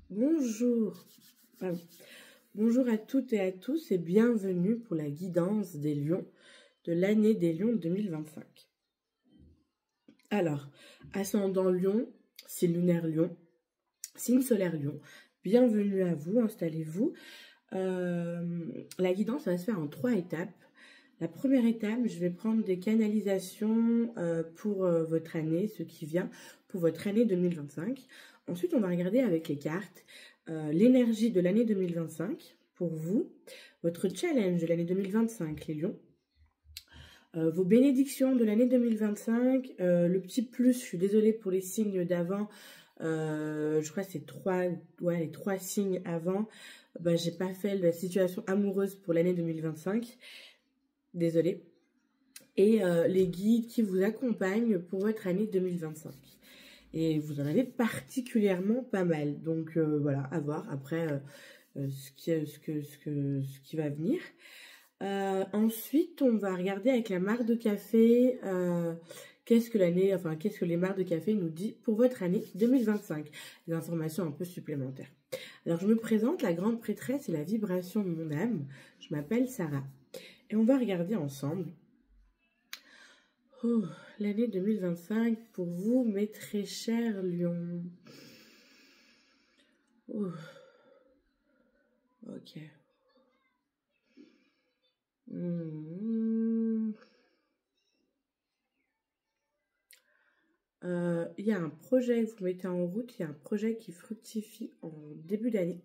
Bonjour, pardon. Bonjour à toutes et à tous et bienvenue pour la guidance des lions de l'année des lions 2025. Alors, ascendant lion, signe lunaire lion, signe solaire lion, bienvenue à vous, installez-vous. La guidance va se faire en 3 étapes. La première étape, je vais prendre des canalisations pour votre année, ce qui vient pour votre année 2025. Ensuite, on va regarder avec les cartes l'énergie de l'année 2025 pour vous, votre challenge de l'année 2025, les lions, vos bénédictions de l'année 2025, le petit plus, je suis désolée pour les signes d'avant, je crois que c'est les 3 signes avant, j'ai pas fait la situation amoureuse pour l'année 2025. Désolée, et les guides qui vous accompagnent pour votre année 2025. Et vous en avez particulièrement pas mal. Donc voilà, à voir après ce qui va venir. Ensuite, on va regarder avec la marque de café qu'est-ce que les marques de café nous dit pour votre année 2025. Des informations un peu supplémentaires. Alors je me présente, la grande prêtresse et la vibration de mon âme. Je m'appelle Sarah. Et on va regarder ensemble l'année 2025 pour vous, mes très chers lions. Ok. Il y a un projet que vous mettez en route, il y a un projet qui fructifie en début d'année.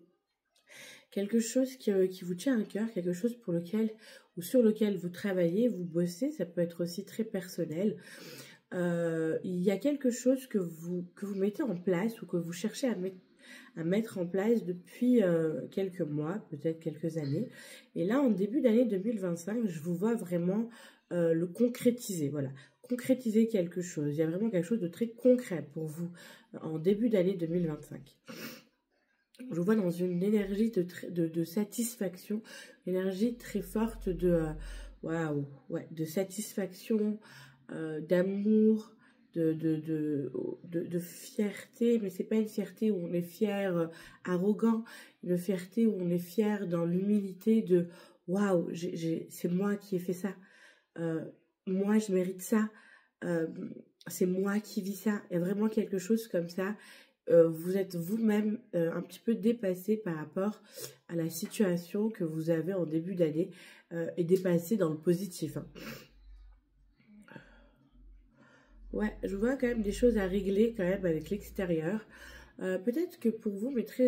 Quelque chose qui vous tient à cœur, quelque chose pour lequel ou sur lequel vous travaillez, vous bossez, ça peut être aussi très personnel. Il y a quelque chose que vous mettez en place ou que vous cherchez à mettre en place depuis quelques mois, peut-être quelques années. Et là, en début d'année 2025, je vous vois vraiment le concrétiser, voilà. Concrétiser quelque chose. Il y a vraiment quelque chose de très concret pour vous en début d'année 2025. Je vous vois dans une énergie de satisfaction, une énergie très forte de de satisfaction, d'amour, de fierté, mais c'est pas une fierté où on est fier, arrogant, une fierté où on est fier dans l'humilité de waouh, c'est moi qui ai fait ça, moi je mérite ça, c'est moi qui vis ça. Il y a vraiment quelque chose comme ça. Vous êtes vous-même un petit peu dépassé par rapport à la situation que vous avez en début d'année et dépassé dans le positif. Hein. Ouais, je vois quand même des choses à régler quand même avec l'extérieur. Peut-être que pour vous, peut-être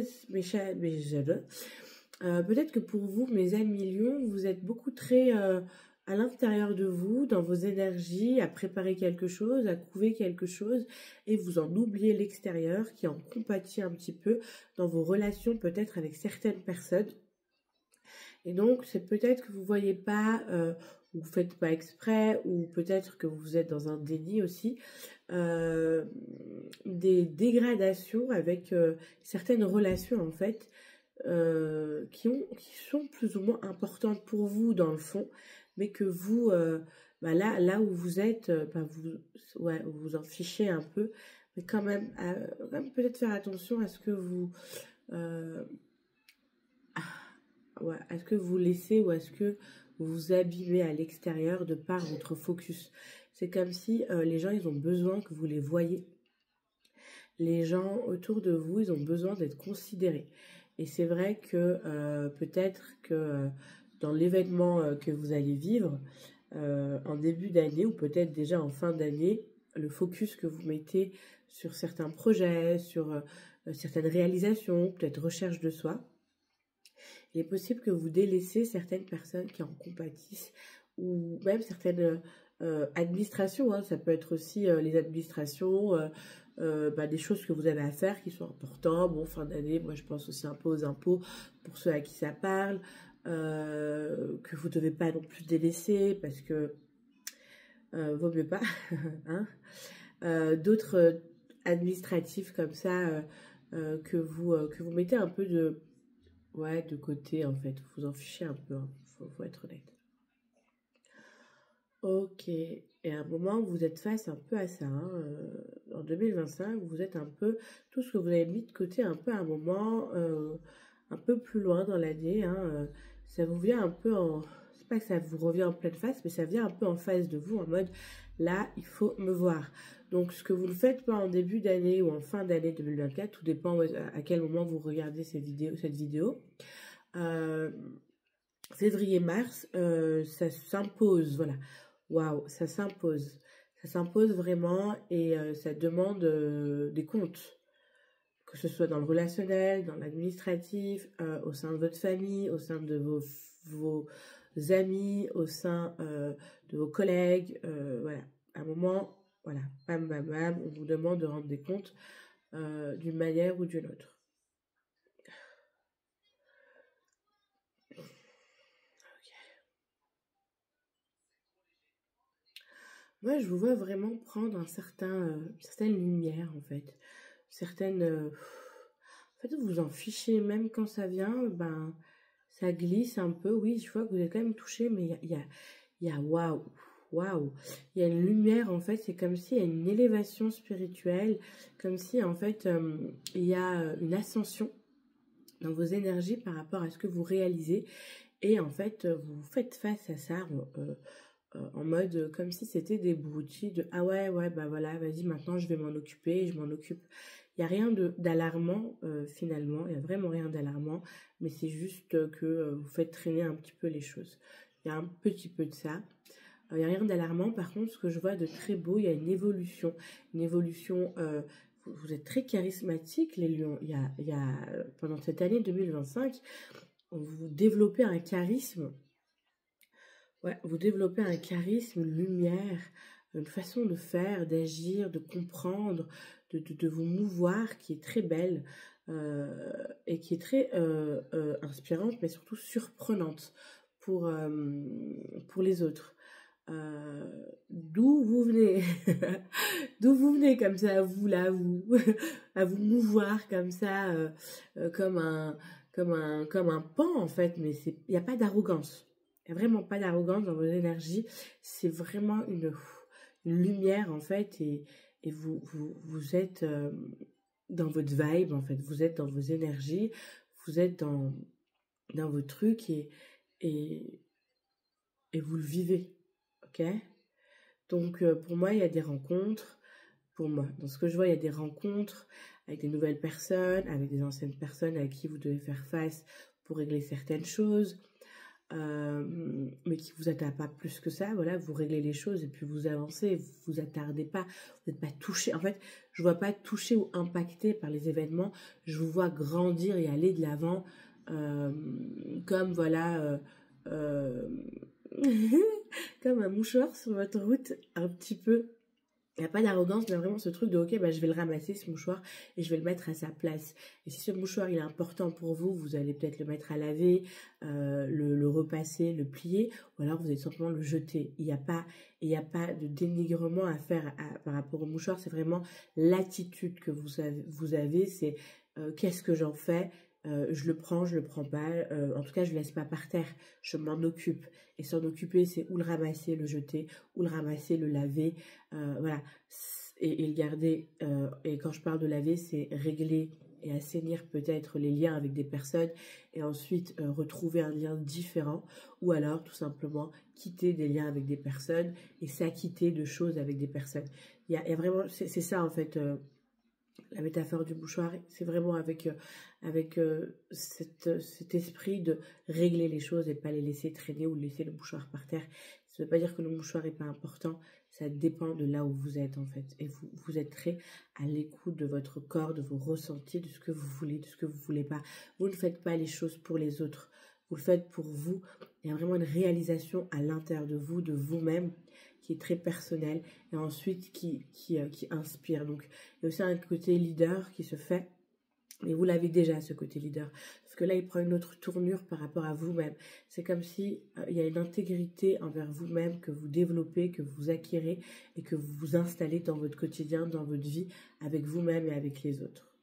que pour vous, mes amis lions, vous êtes beaucoup très à l'intérieur de vous, dans vos énergies, à préparer quelque chose, à couver quelque chose, et vous en oubliez l'extérieur qui en compatit un petit peu dans vos relations peut-être avec certaines personnes. Et donc, c'est peut-être que vous ne voyez pas, ou vous ne faites pas exprès, ou peut-être que vous êtes dans un déni aussi, des dégradations avec certaines relations en fait, qui sont plus ou moins importantes pour vous dans le fond, mais que vous, là où vous êtes, vous vous en fichez un peu, mais quand même peut-être faire attention à ce que vous... est-ce que vous laissez ou est-ce que vous vous abîmez à l'extérieur de par votre focus? C'est comme si les gens, ils ont besoin que vous les voyez. Les gens autour de vous, ils ont besoin d'être considérés. Et c'est vrai que peut-être que dans l'événement que vous allez vivre en début d'année ou peut-être déjà en fin d'année, le focus que vous mettez sur certains projets, sur certaines réalisations, peut-être recherche de soi, il est possible que vous délaissez certaines personnes qui en compatissent ou même certaines administrations. Hein. Ça peut être aussi les administrations, des choses que vous avez à faire qui sont importantes. Bon, fin d'année, moi je pense aussi un peu aux impôts pour ceux à qui ça parle, que vous ne devez pas non plus délaisser parce que vaut mieux pas. Hein. D'autres administratifs comme ça que vous mettez un peu de côté en fait, vous en fichez un peu, hein. Faut être honnête. Ok. Et à un moment, vous êtes face un peu à ça, hein, en 2025, vous êtes un peu, tout ce que vous avez mis de côté un peu à un moment, un peu plus loin dans l'année, hein, ça vous vient un peu en, c'est pas que ça vous revient en pleine face, mais ça vient un peu en face de vous, en mode, là, il faut me voir. Donc, ce que vous ne faites pas en début d'année ou en fin d'année 2024, tout dépend à quel moment vous regardez cette vidéo. Euh, Février-mars, ça s'impose, voilà. Waouh, ça s'impose. Ça s'impose vraiment et ça demande des comptes, que ce soit dans le relationnel, dans l'administratif, au sein de votre famille, au sein de vos amis, au sein de vos collègues. Voilà. À un moment, voilà, bam, bam, bam, on vous demande de rendre des comptes d'une manière ou d'une autre. Moi, je vous vois vraiment prendre certaine lumière, en fait. Certaines... en fait, vous vous en fichez, même quand ça vient, ben, ça glisse un peu. Oui, je vois que vous êtes quand même touché, mais il y a waouh, waouh. Il y a une lumière, en fait, c'est comme s'il y a une élévation spirituelle, comme si, en fait, il y a une ascension dans vos énergies par rapport à ce que vous réalisez. Et en fait, vous faites face à ça en mode comme si c'était des broutilles de ah ouais ouais bah voilà vas-y maintenant je vais m'en occuper et je m'en occupe. Il y a rien d'alarmant finalement, il y a vraiment rien d'alarmant, mais c'est juste que vous faites traîner un petit peu les choses. Il y a un petit peu de ça. Il y a rien d'alarmant. Par contre, ce que je vois de très beau, il y a une évolution. Vous êtes très charismatique les lions. Il y a pendant cette année 2025, vous développez un charisme. Ouais, vous développez un charisme, une lumière, une façon de faire, d'agir, de comprendre, de vous mouvoir qui est très belle et qui est très inspirante, mais surtout surprenante pour les autres. D'où vous venez, d'où vous venez comme ça, vous là, vous, à vous mouvoir comme ça, comme un pan en fait, mais il n'y a pas d'arrogance. Il n'y a vraiment pas d'arrogance dans vos énergies. C'est vraiment une lumière, en fait, et vous êtes dans votre vibe, en fait. Vous êtes dans vos énergies, vous êtes dans vos trucs et, et vous le vivez. Ok? Donc, pour moi, il y a des rencontres. Pour moi, dans ce que je vois, il y a des rencontres avec des nouvelles personnes, avec des anciennes personnes à qui vous devez faire face pour régler certaines choses. Mais qui vous atteint pas plus que ça, voilà, vous réglez les choses et puis vous avancez, vous vous attardez pas, vous n'êtes pas touché. En fait, je vois pas touché ou impacté par les événements, je vous vois grandir et aller de l'avant, euh, comme voilà, euh, comme un mouchoir sur votre route, un petit peu. Il n'y a pas d'arrogance, mais vraiment ce truc de ok, bah, je vais le ramasser ce mouchoir et je vais le mettre à sa place. Et si ce mouchoir il est important pour vous, vous allez peut-être le mettre à laver, le repasser, le plier, ou alors vous allez simplement le jeter. Il y a pas de dénigrement à faire par rapport au mouchoir. C'est vraiment l'attitude que vous avez. C'est qu'est-ce que j'en fais? Je le prends, je le prends pas. En tout cas, je le laisse pas par terre. Je m'en occupe. Et s'en occuper, c'est ou le ramasser, le jeter, ou le ramasser, le laver. Voilà. Et le garder. Et quand je parle de laver, c'est régler et assainir peut-être les liens avec des personnes et ensuite retrouver un lien différent ou alors tout simplement quitter des liens avec des personnes et s'acquitter de choses avec des personnes. Il y a vraiment, c'est ça en fait. La métaphore du mouchoir, c'est vraiment avec cet esprit de régler les choses et pas les laisser traîner ou laisser le mouchoir par terre. Ça ne veut pas dire que le mouchoir n'est pas important, ça dépend de là où vous êtes en fait. Et vous êtes très à l'écoute de votre corps, de vos ressentis, de ce que vous voulez, de ce que vous voulez pas. Vous ne faites pas les choses pour les autres, vous le faites pour vous. Il y a vraiment une réalisation à l'intérieur de vous, de vous-même, qui est très personnelle et ensuite qui inspire. Donc, il y a aussi un côté leader qui se fait, mais vous l'avez déjà, ce côté leader. Parce que là, il prend une autre tournure par rapport à vous-même. C'est comme si il y a une intégrité envers vous-même que vous développez, que vous acquérez et que vous vous installez dans votre quotidien, dans votre vie, avec vous-même et avec les autres.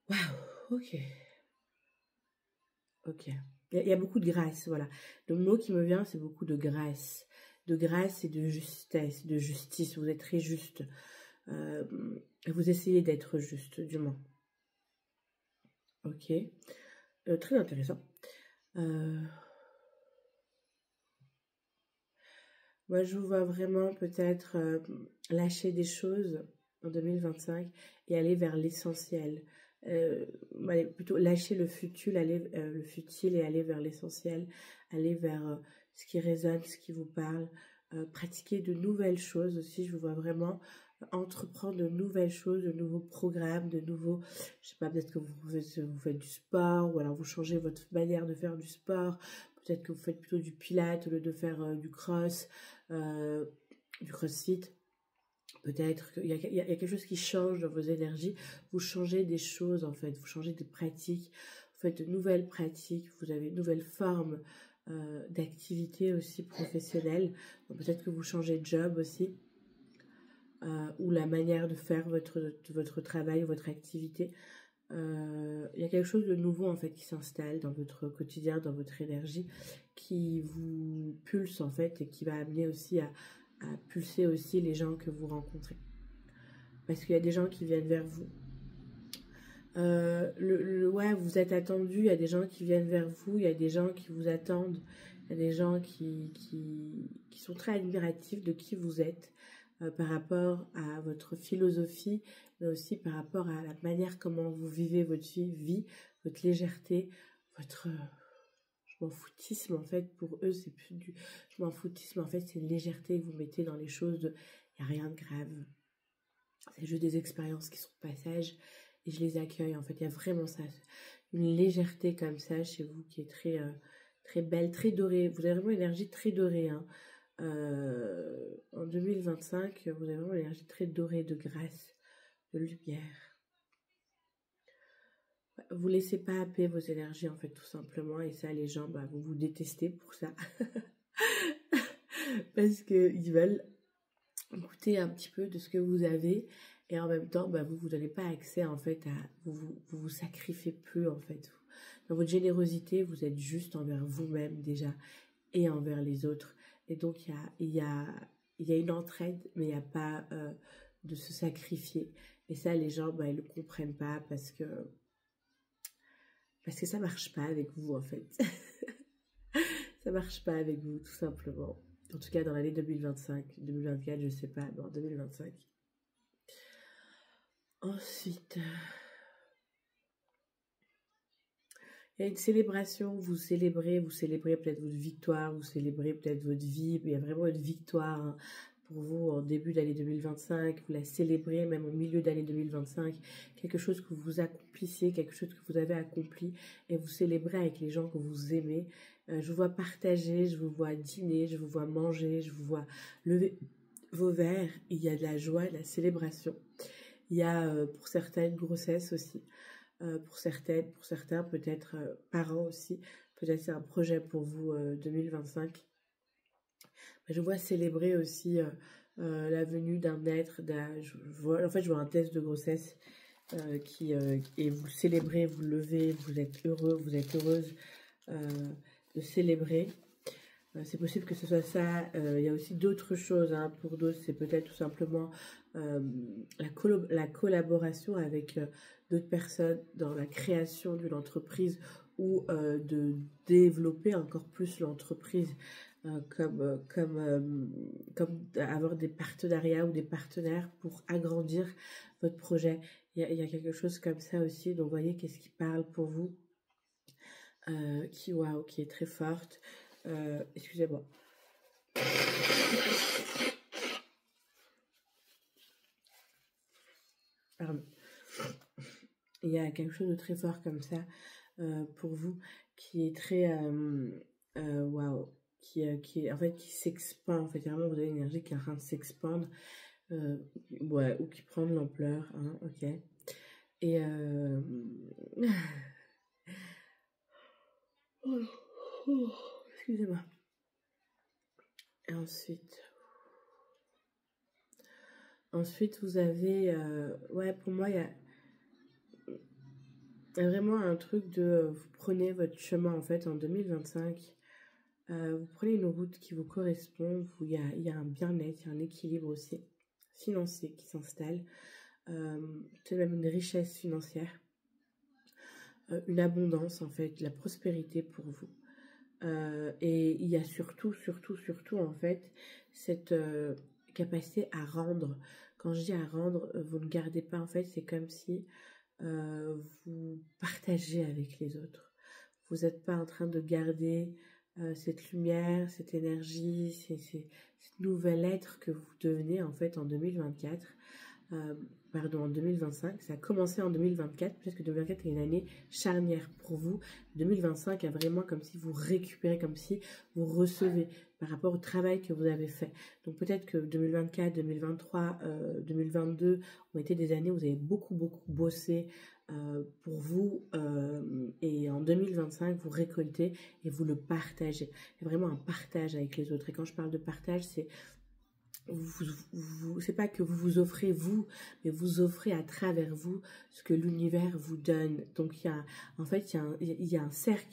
Waouh, ok. Ok. Il y a beaucoup de grâce, voilà. Le mot qui me vient, c'est beaucoup de grâce. de grâce et de justesse, de justice. Vous êtes très juste. Vous essayez d'être juste, du moins. Ok. Très intéressant. Moi, je vous vois vraiment peut-être lâcher des choses en 2025 et aller vers l'essentiel. Plutôt lâcher le futile, le futile et aller vers l'essentiel, aller vers ce qui résonne, ce qui vous parle, pratiquer de nouvelles choses aussi. Je vous vois vraiment entreprendre de nouvelles choses, de nouveaux programmes, de nouveaux, je sais pas, peut-être que vous faites du sport ou alors vous changez votre manière de faire du sport. Peut-être que vous faites plutôt du pilates au lieu de faire du crossfit. Peut-être qu'il y a quelque chose qui change dans vos énergies. Vous changez des choses en fait, vous changez de pratiques, vous faites de nouvelles pratiques, vous avez de nouvelles formes d'activité aussi professionnelle. Peut-être que vous changez de job aussi. Ou la manière de faire votre travail, votre activité. Il y a quelque chose de nouveau en fait qui s'installe dans votre quotidien, dans votre énergie, qui vous pulse en fait et qui va amener aussi à pulser aussi les gens que vous rencontrez. Parce qu'il y a des gens qui viennent vers vous. Ouais, vous êtes attendu, il y a des gens qui viennent vers vous, il y a des gens qui vous attendent, il y a des gens qui sont très admiratifs de qui vous êtes. Par rapport à votre philosophie, mais aussi par rapport à la manière comment vous vivez votre vie, votre légèreté, votre je m'en foutisme en fait. Pour eux, c'est plus du je m'en foutisme, en fait, c'est une légèreté que vous mettez dans les choses. Il n'y a rien de grave. C'est juste des expériences qui sont de passage et je les accueille. En fait, il y a vraiment ça, une légèreté comme ça chez vous qui est très, très belle, très dorée. Vous avez vraiment une énergie très dorée, hein. En 2025, vous avez vraiment l'énergie très dorée de grâce, de lumière. Vous laissez pas happer vos énergies en fait, tout simplement, et ça, les gens, vous vous détestez pour ça. Parce qu'ils veulent goûter un petit peu de ce que vous avez, et en même temps, vous n'avez pas accès en fait à... Vous sacrifiez peu en fait. Dans votre générosité, vous êtes juste envers vous-même déjà, et envers les autres. Et donc, il y a une entraide, mais il n'y a pas de se sacrifier. Et ça, les gens, ils ne le comprennent pas parce que ça ne marche pas avec vous, en fait. Ça ne marche pas avec vous, tout simplement. En tout cas, dans l'année 2025, 2024, je ne sais pas, mais en 2025. Ensuite, il y a une célébration, vous célébrez peut-être votre victoire, vous célébrez peut-être votre vie, mais il y a vraiment une victoire, hein, pour vous en début d'année 2025, vous la célébrez même au milieu d'année 2025, quelque chose que vous accomplissez, quelque chose que vous avez accompli, et vous célébrez avec les gens que vous aimez. Je vous vois partager, je vous vois dîner, je vous vois manger, je vous vois lever vos verres, il y a de la joie, de la célébration. Il y a pour certaines grossesses aussi. Pour certains, peut-être parents aussi. Peut-être c'est un projet pour vous 2025. Je vois célébrer aussi la venue d'un être. Je vois un test de grossesse et vous le célébrez, vous le levez, vous êtes heureux, vous êtes heureuse de célébrer. C'est possible que ce soit ça. Il y a aussi d'autres choses, hein. Pour d'autres, c'est peut-être tout simplement la collaboration avec d'autres personnes dans la création d'une entreprise ou de développer encore plus l'entreprise, comme avoir des partenariats ou des partenaires pour agrandir votre projet. Il y a quelque chose comme ça aussi. Donc, vous voyez, qu'est-ce qui parle pour vous, qui est très forte. Excusez-moi. Pardon. Il y a quelque chose de très fort comme ça pour vous, qui est très waouh, qui est en fait qui s'expand. En fait, vraiment, vous avez une énergie qui est en train de s'expandre, ou qui prend de l'ampleur, hein, ok. Et excusez-moi. Et ensuite, vous avez, pour moi, il y a vraiment un truc de, vous prenez votre chemin, en fait, en 2025. Vous prenez une route qui vous correspond, où il y a un bien-être, il y a un équilibre aussi financier qui s'installe, peut-être même une richesse financière, une abondance en fait, la prospérité pour vous. Et il y a surtout en fait cette capacité à rendre. Quand je dis à rendre, vous ne gardez pas en fait, c'est comme si vous partagez avec les autres. Vous n'êtes pas en train de garder cette lumière, cette énergie, cette nouvel être que vous devenez en fait en 2024. En 2025, ça a commencé en 2024, puisque 2024 est une année charnière pour vous. 2025 est vraiment comme si vous récupérez, comme si vous recevez par rapport au travail que vous avez fait. Donc peut-être que 2024, 2023, 2022 ont été des années où vous avez beaucoup bossé pour vous, et en 2025 vous récoltez et vous le partagez. Il y a vraiment un partage avec les autres. Et quand je parle de partage, c'est c'est pas que vous vous offrez vous, mais vous offrez à travers vous ce que l'univers vous donne. Donc il y a un cercle, il y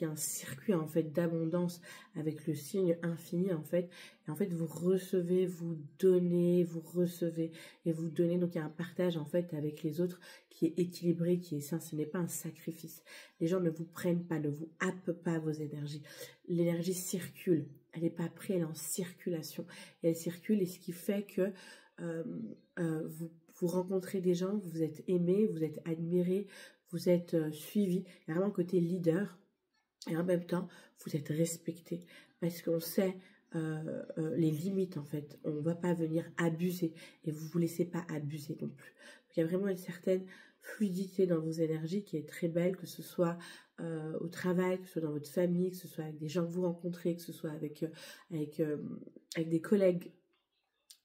a un circuit en fait d'abondance avec le signe infini en fait. Et en fait vous recevez, vous donnez, vous recevez et vous donnez. Donc il y a un partage en fait avec les autres qui est équilibré, qui est sain. Ce n'est pas un sacrifice. Les gens ne vous prennent pas, ne vous happent pas vos énergies. L'énergie circule. Elle n'est pas prise, elle est en circulation. Et elle circule, et ce qui fait que vous rencontrez des gens, vous êtes aimé, vous êtes admiré, vous êtes suivi. Il y a vraiment un côté leader. Et en même temps, vous êtes respecté. Parce qu'on sait les limites, en fait. On ne va pas venir abuser. Et vous ne vous laissez pas abuser non plus. Donc, il y a vraiment une certaine fluidité dans vos énergies qui est très belle, que ce soit au travail, que ce soit dans votre famille, que ce soit avec des gens que vous rencontrez, que ce soit avec des collègues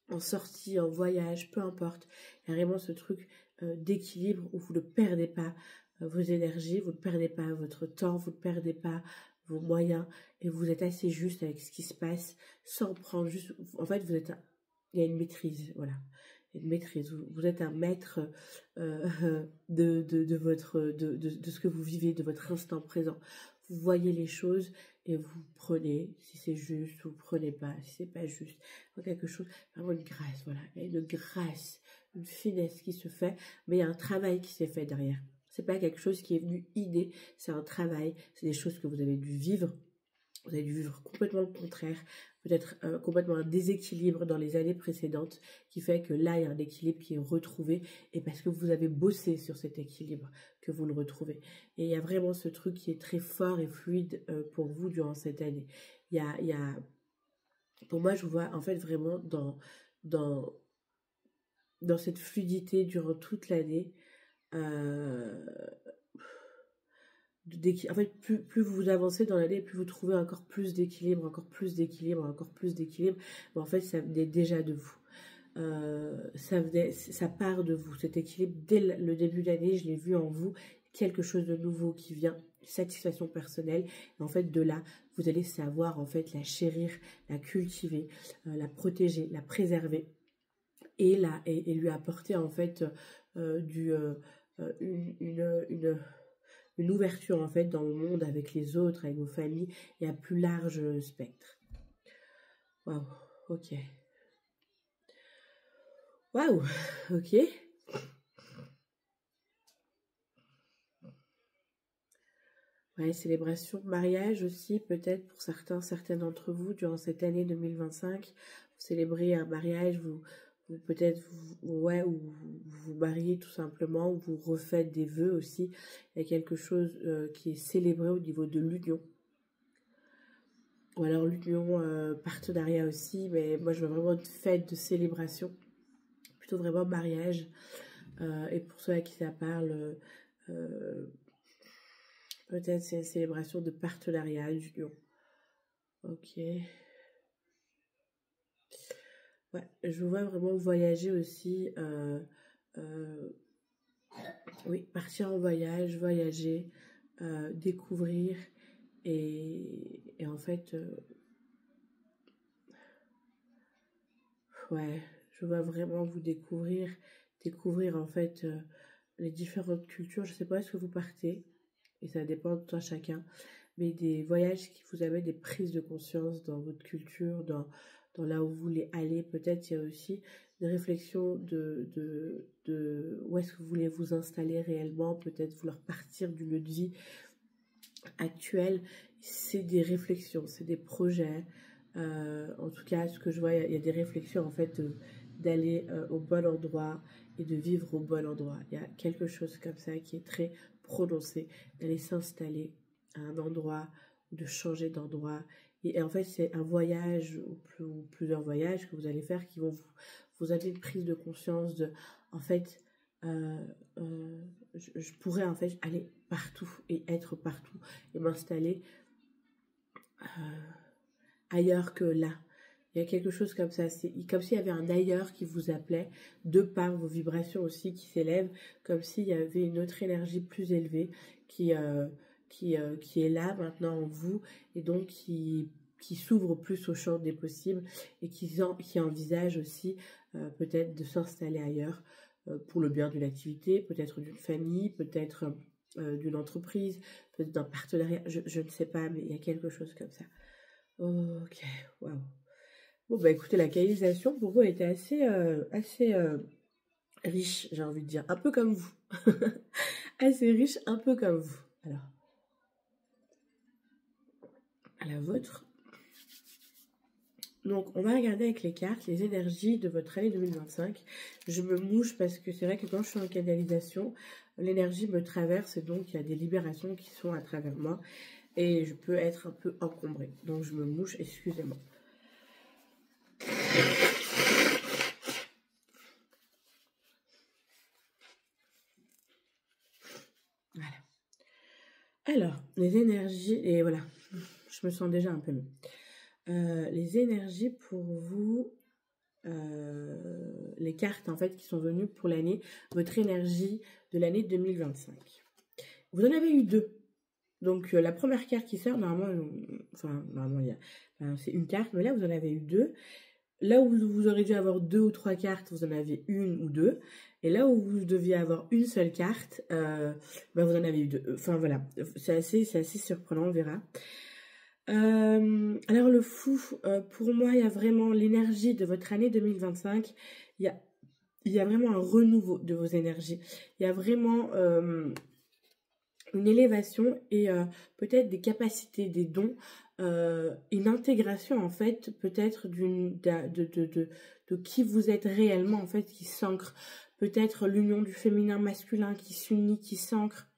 en sortie, en voyage, peu importe. Il y a vraiment ce truc d'équilibre où vous ne perdez pas vos énergies, vous ne perdez pas votre temps, vous ne perdez pas vos moyens, et vous êtes assez juste avec ce qui se passe sans prendre juste... En fait, il y a une maîtrise, voilà. Une maîtrise. Vous êtes un maître de ce que vous vivez, de votre instant présent. Vous voyez les choses et vous prenez, si c'est juste, vous prenez pas, si c'est pas juste. Quelque chose, vraiment une grâce, voilà. Il y a une grâce, une finesse qui se fait, mais il y a un travail qui s'est fait derrière. C'est pas quelque chose qui est venu inné, c'est un travail, c'est des choses que vous avez dû vivre. Vous avez dû vivre complètement le contraire, peut-être complètement un déséquilibre dans les années précédentes, qui fait que là, il y a un équilibre qui est retrouvé, et parce que vous avez bossé sur cet équilibre que vous le retrouvez. Et il y a vraiment ce truc qui est très fort et fluide pour vous durant cette année. Pour moi, je vous vois en fait vraiment dans cette fluidité durant toute l'année. En fait, plus vous avancez dans l'année, plus vous trouvez encore plus d'équilibre, encore plus d'équilibre, encore plus d'équilibre. Mais en fait, ça venait déjà de vous. Ça part de vous. Cet équilibre, dès le début de l'année, je l'ai vu en vous. Quelque chose de nouveau qui vient, satisfaction personnelle. Et en fait, de là, vous allez savoir en fait la chérir, la cultiver, la protéger, la préserver, et lui apporter en fait une ouverture en fait dans le monde avec les autres, avec vos familles, et à plus large spectre. Waouh, ok. Waouh, ok. Ouais, célébration, mariage aussi, peut-être pour certaines d'entre vous, durant cette année 2025, vous célébrez un mariage, peut-être, ouais, ou vous mariez tout simplement, ou vous refaites des vœux aussi. Il y a quelque chose qui est célébré au niveau de l'union. Ou alors l'union, partenariat aussi, mais moi je veux vraiment une fête de célébration, plutôt vraiment mariage. Et pour ceux à qui ça parle, peut-être c'est une célébration de partenariat, d'union. Ok. Ouais, je vous vois vraiment voyager aussi. Oui, partir en voyage, voyager, découvrir, et en fait, ouais, je vois vraiment vous découvrir en fait les différentes cultures. Je sais pas, est-ce que vous partez, et ça dépend de toi chacun, mais des voyages qui vous amènent des prises de conscience dans votre culture, dans là où vous voulez aller. Peut-être il y a aussi des réflexions de où est-ce que vous voulez vous installer réellement, peut-être vouloir partir du lieu de vie actuel. C'est des réflexions, c'est des projets. En tout cas, ce que je vois, il y a des réflexions en fait d'aller au bon endroit et de vivre au bon endroit. Il y a quelque chose comme ça qui est très prononcé, d'aller s'installer à un endroit, de changer d'endroit. Et en fait, c'est un voyage ou plusieurs voyages que vous allez faire qui vont vous amener une prise de conscience de, en fait, euh, je pourrais en fait aller partout et être partout et m'installer ailleurs que là. Il y a quelque chose comme ça, c'est comme s'il y avait un ailleurs qui vous appelait, de par vos vibrations aussi qui s'élèvent, comme s'il y avait une autre énergie plus élevée qui est là maintenant en vous, et donc qui s'ouvre plus au champ des possibles, et qui envisage aussi peut-être de s'installer ailleurs, pour le bien d'une activité, peut-être d'une famille, peut-être d'une entreprise, peut-être d'un partenariat, je ne sais pas, mais il y a quelque chose comme ça. Ok, waouh. Bon, bah écoutez, la canalisation pour vous était assez riche, j'ai envie de dire, un peu comme vous. Assez riche, un peu comme vous. Alors, à la vôtre. Donc, on va regarder avec les cartes les énergies de votre année 2025. Je me mouche parce que c'est vrai que quand je suis en canalisation, l'énergie me traverse et donc il y a des libérations qui sont à travers moi et je peux être un peu encombrée. Donc, je me mouche, excusez-moi. Voilà. Alors, les énergies, et voilà, je me sens déjà un peu mieux. Les énergies pour vous, les cartes en fait qui sont venues pour l'année, votre énergie de l'année 2025. Vous en avez eu deux. Donc la première carte qui sort, normalement, c'est une carte, mais là vous en avez eu deux. Là où vous aurez dû avoir deux ou trois cartes, vous en avez une ou deux. Et là où vous deviez avoir une seule carte, vous en avez eu deux. Enfin voilà, c'est assez surprenant, on verra. Alors le fou, pour moi, il y a vraiment l'énergie de votre année 2025. Il y a vraiment un renouveau de vos énergies. Il y a vraiment une élévation et peut-être des capacités, des dons, une intégration en fait, peut-être de qui vous êtes réellement en fait, qui s'ancre. Peut-être l'union du féminin masculin qui s'unit, qui s'ancre.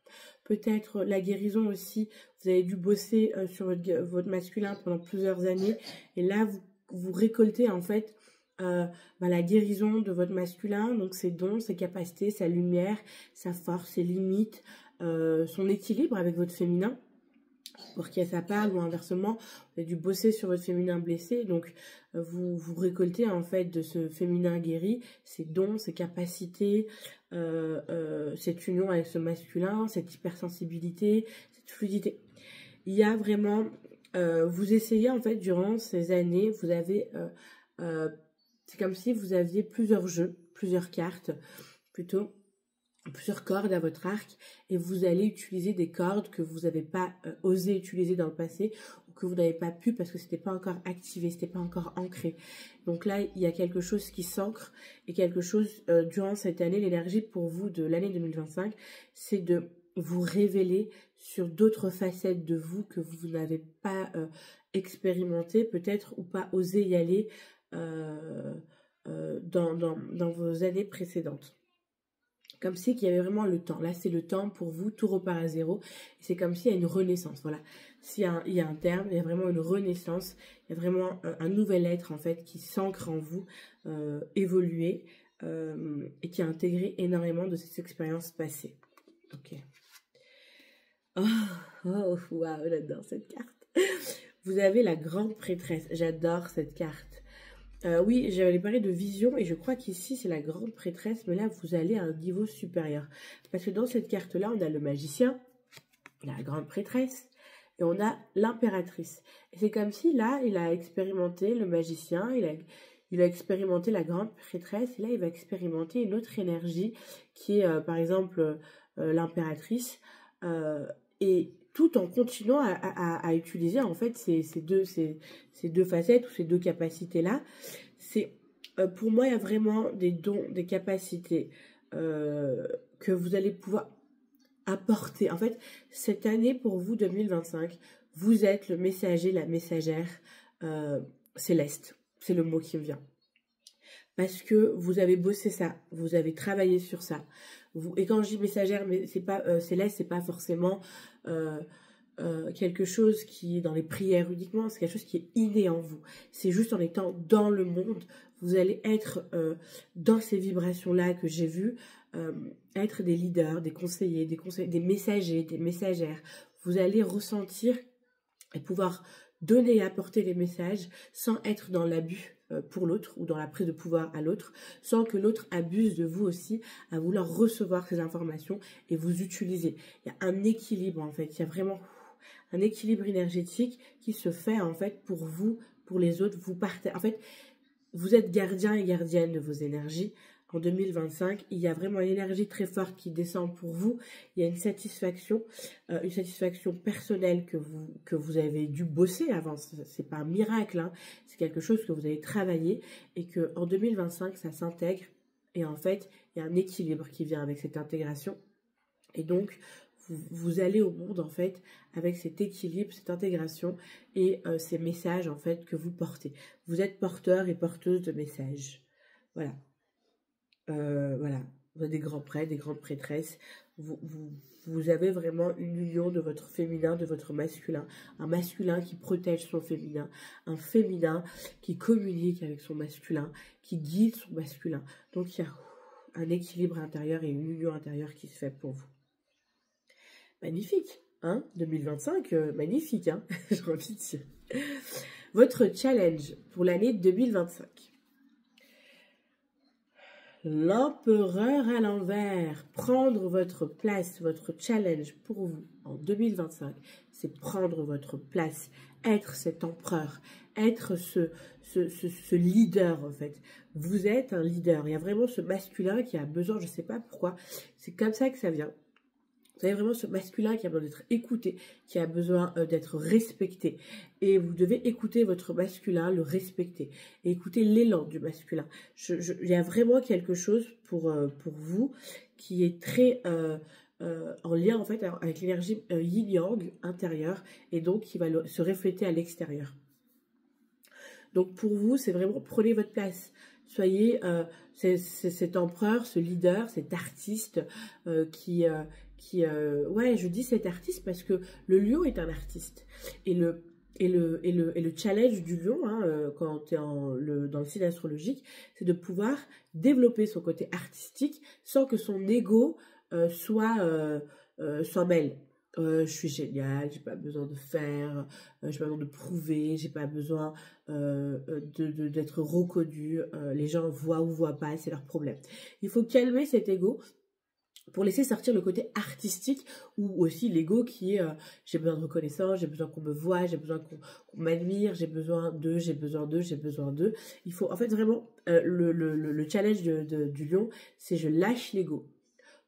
Peut-être la guérison aussi. Vous avez dû bosser sur votre masculin pendant plusieurs années. Et là, vous récoltez en fait la guérison de votre masculin. Donc ses dons, ses capacités, sa lumière, sa force, ses limites, son équilibre avec votre féminin. Pour qui ça parle, ou inversement, vous avez dû bosser sur votre féminin blessé. Donc vous récoltez en fait de ce féminin guéri ses dons, ses capacités, cette union avec ce masculin, cette hypersensibilité, cette fluidité. Il y a vraiment, vous essayez en fait durant ces années, vous avez, c'est comme si vous aviez plusieurs jeux, plusieurs cartes plutôt, plusieurs cordes à votre arc, et vous allez utiliser des cordes que vous n'avez pas osé utiliser dans le passé, ou que vous n'avez pas pu parce que c'était pas encore activé, c'était pas encore ancré. Donc là, il y a quelque chose qui s'ancre, et quelque chose durant cette année, l'énergie pour vous de l'année 2025, c'est de vous révéler sur d'autres facettes de vous que vous n'avez pas expérimenté peut-être, ou pas osé y aller dans vos années précédentes. Comme si qu'il y avait vraiment le temps. Là, c'est le temps pour vous, tout repart à zéro. C'est comme s'il y a une renaissance. Voilà. S'il y a un terme, il y a vraiment une renaissance. Il y a vraiment un nouvel être, en fait, qui s'ancre en vous, évoluer, et qui a intégré énormément de ces expériences passées. Ok. Oh, waouh, j'adore cette carte. Vous avez la grande prêtresse. J'adore cette carte. Oui, j'avais parlé de vision et je crois qu'ici c'est la grande prêtresse, mais là vous allez à un niveau supérieur. Parce que dans cette carte-là, on a le magicien, la grande prêtresse, et on a l'impératrice. Et c'est comme si là, il a expérimenté le magicien, il a expérimenté la grande prêtresse, et là il va expérimenter une autre énergie qui est par exemple l'impératrice. et tout en continuant à utiliser en fait ces deux facettes ou ces deux capacités-là. Pour moi, il y a vraiment des dons, des capacités que vous allez pouvoir apporter. En fait, cette année pour vous, 2025, vous êtes le messager, la messagère céleste. C'est le mot qui me vient. Parce que vous avez bossé ça, vous avez travaillé sur ça. Et quand je dis messagère, mais c'est pas céleste, c'est pas forcément quelque chose qui est dans les prières uniquement, c'est quelque chose qui est inné en vous. C'est juste en étant dans le monde, vous allez être dans ces vibrations-là que j'ai vues, être des leaders, des conseillers, des messagers, des messagères. Vous allez ressentir et pouvoir donner et apporter les messages sans être dans l'abus pour l'autre ou dans la prise de pouvoir à l'autre, sans que l'autre abuse de vous aussi à vouloir recevoir ces informations et vous utiliser. Il y a un équilibre en fait, il y a vraiment un équilibre énergétique qui se fait en fait pour vous, pour les autres. Vous partez, en fait, vous êtes gardien et gardienne de vos énergies. En 2025, il y a vraiment une énergie très forte qui descend pour vous. Il y a une satisfaction personnelle que vous avez dû bosser avant. C'est pas un miracle, hein. C'est quelque chose que vous avez travaillé et que en 2025, ça s'intègre. Et en fait, il y a un équilibre qui vient avec cette intégration. Et donc, vous allez au monde en fait avec cet équilibre, cette intégration et ces messages en fait que vous portez. Vous êtes porteur et porteuse de messages. Voilà. Voilà, vous avez des grands prêtres, des grandes prêtresses, vous avez vraiment une union de votre féminin, de votre masculin, un masculin qui protège son féminin, un féminin qui communique avec son masculin, qui guide son masculin. Donc il y a un équilibre intérieur et une union intérieure qui se fait pour vous. Magnifique, hein, 2025, magnifique, hein, j'ai envie de dire. Votre challenge pour l'année 2025. L'empereur à l'envers, prendre votre place, votre challenge pour vous en 2025, c'est prendre votre place, être cet empereur, être ce leader en fait. Vous êtes un leader, il y a vraiment ce masculin qui a besoin, je ne sais pas pourquoi, c'est comme ça que ça vient. Vous avez vraiment ce masculin qui a besoin d'être écouté, qui a besoin d'être respecté. Et vous devez écouter votre masculin, le respecter. Et écouter l'élan du masculin. Il y a vraiment quelque chose pour vous qui est très en lien en fait avec l'énergie yin-yang intérieure. Et donc qui va se refléter à l'extérieur. Donc pour vous, c'est vraiment prenez votre place. Soyez cet empereur, ce leader, cet artiste ouais, je dis cet artiste parce que le lion est un artiste. Et le challenge du lion, hein, quand tu es dans le signe astrologique, c'est de pouvoir développer son côté artistique sans que son ego soit mêle. Je suis géniale, j'ai pas besoin de faire, j'ai pas besoin de prouver, j'ai pas besoin d'être reconnu, les gens voient ou voient pas, c'est leur problème. Il faut calmer cet ego pour laisser sortir le côté artistique ou aussi l'ego qui est j'ai besoin de reconnaissance, j'ai besoin qu'on me voie, j'ai besoin qu'on m'admire, j'ai besoin d'eux. Il faut en fait vraiment le challenge du lion, c'est je lâche l'ego.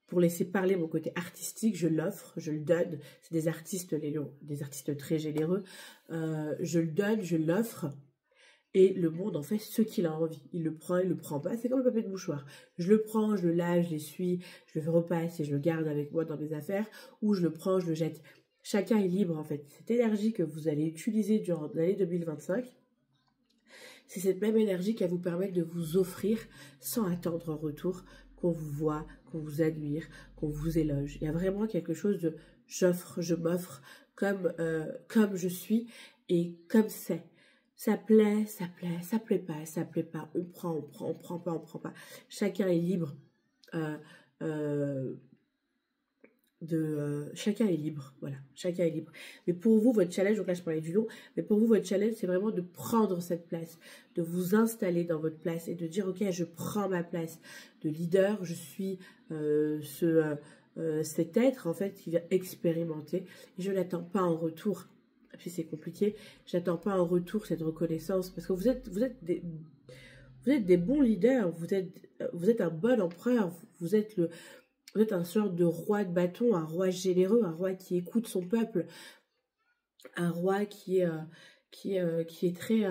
Pour laisser parler mon côté artistique, je l'offre, je le donne. C'est des artistes, les lions, des artistes très généreux. Je le donne, je l'offre. Et le monde en fait ce qu'il a envie. Il le prend pas. C'est comme le papier de mouchoir. Je le prends, je le lave, je l'essuie, je le repasse et je le garde avec moi dans mes affaires. Ou je le prends, je le jette. Chacun est libre en fait. Cette énergie que vous allez utiliser durant l'année 2025, c'est cette même énergie qui va vous permettre de vous offrir sans attendre en retour qu'on vous voit, qu'on vous admire, qu'on vous éloge. Il y a vraiment quelque chose de j'offre, je m'offre comme je suis et comme c'est. Ça plaît, ça plaît, ça plaît pas, ça plaît pas. On prend pas. Chacun est libre chacun est libre, voilà, chacun est libre. Mais pour vous, votre challenge, donc là je parlais du lion, mais pour vous, votre challenge, c'est vraiment de prendre cette place, de vous installer dans votre place et de dire, ok, je prends ma place de leader, je suis cet être, en fait, qui vient expérimenter, et je n'attends pas en retour, et puis c'est compliqué, je n'attends pas en retour cette reconnaissance, parce que vous êtes des bons leaders, vous êtes un bon empereur, vous êtes Vous êtes un sorte de roi de bâton, un roi généreux, un roi qui écoute son peuple, un roi qui est très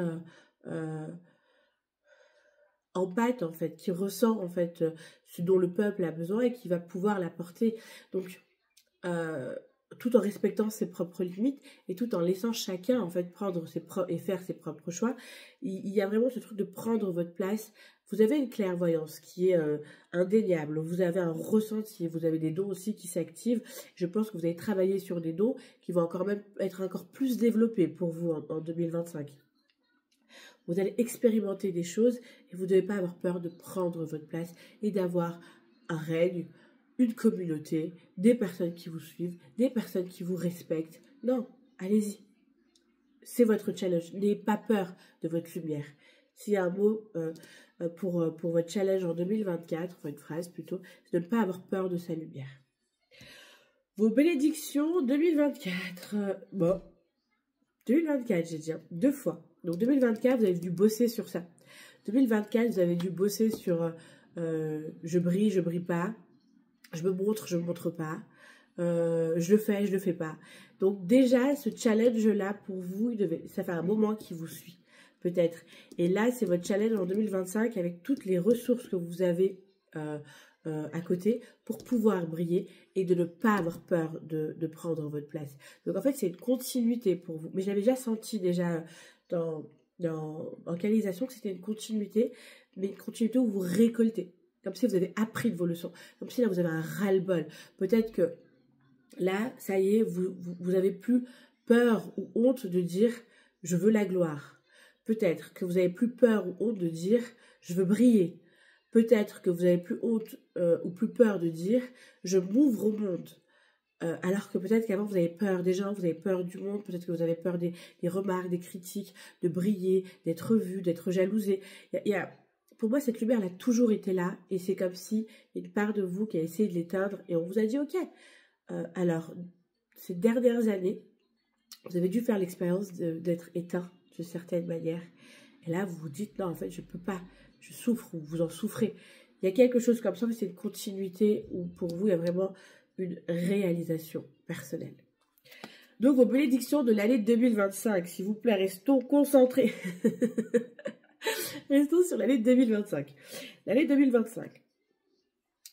empathe en fait, qui ressent en fait ce dont le peuple a besoin et qui va pouvoir l'apporter. Donc, tout en respectant ses propres limites et tout en laissant chacun en fait prendre et faire ses propres choix, il y a vraiment ce truc de prendre votre place. Vous avez une clairvoyance qui est indéniable, vous avez un ressenti, vous avez des dons aussi qui s'activent. Je pense que vous allez travailler sur des dons qui vont encore même être encore plus développés pour vous en 2025. Vous allez expérimenter des choses et vous ne devez pas avoir peur de prendre votre place et d'avoir un règne, une communauté, des personnes qui vous suivent, des personnes qui vous respectent. Non, allez-y. C'est votre challenge. N'ayez pas peur de votre lumière. S'il y a un mot pour votre challenge en 2024, enfin une phrase plutôt, c'est de ne pas avoir peur de sa lumière. Vos bénédictions 2024. Bon, 2024, j'ai dit 2 fois. Donc 2024, vous avez dû bosser sur ça. 2024, vous avez dû bosser sur je brille pas. Je me montre pas. Je le fais pas. Donc déjà, ce challenge-là, pour vous, ça fait un moment qu'il vous suit, peut-être. Et là, c'est votre challenge en 2025 avec toutes les ressources que vous avez à côté pour pouvoir briller et de ne pas avoir peur de prendre votre place. Donc en fait, c'est une continuité pour vous. Mais je l'avais déjà senti déjà en canalisation que c'était une continuité, mais une continuité où vous récoltez. Comme si vous avez appris de vos leçons. Comme si là, vous avez un ras-le-bol. Peut-être que là, ça y est, vous avez plus peur ou honte de dire « je veux la gloire ». Peut-être que vous avez plus peur ou honte de dire « je veux briller ». Peut-être que vous avez plus honte ou plus peur de dire « je m'ouvre au monde ». Alors que peut-être qu'avant, vous avez peur des gens, vous avez peur du monde, peut-être que vous avez peur des remarques, des critiques, de briller, d'être vu, d'être jalousé. Pour moi, cette lumière, elle a toujours été là, et c'est comme si il y a une part de vous qui a essayé de l'éteindre, et on vous a dit, ok. Alors, ces dernières années, vous avez dû faire l'expérience d'être éteint de certaines manières. Et là, vous vous dites, non, en fait, je peux pas, je souffre, ou vous en souffrez. Il y a quelque chose comme ça, mais c'est une continuité où pour vous, il y a vraiment une réalisation personnelle. Donc, vos bénédictions de l'année 2025, s'il vous plaît, restons concentrés. Restons sur l'année 2025. L'année 2025.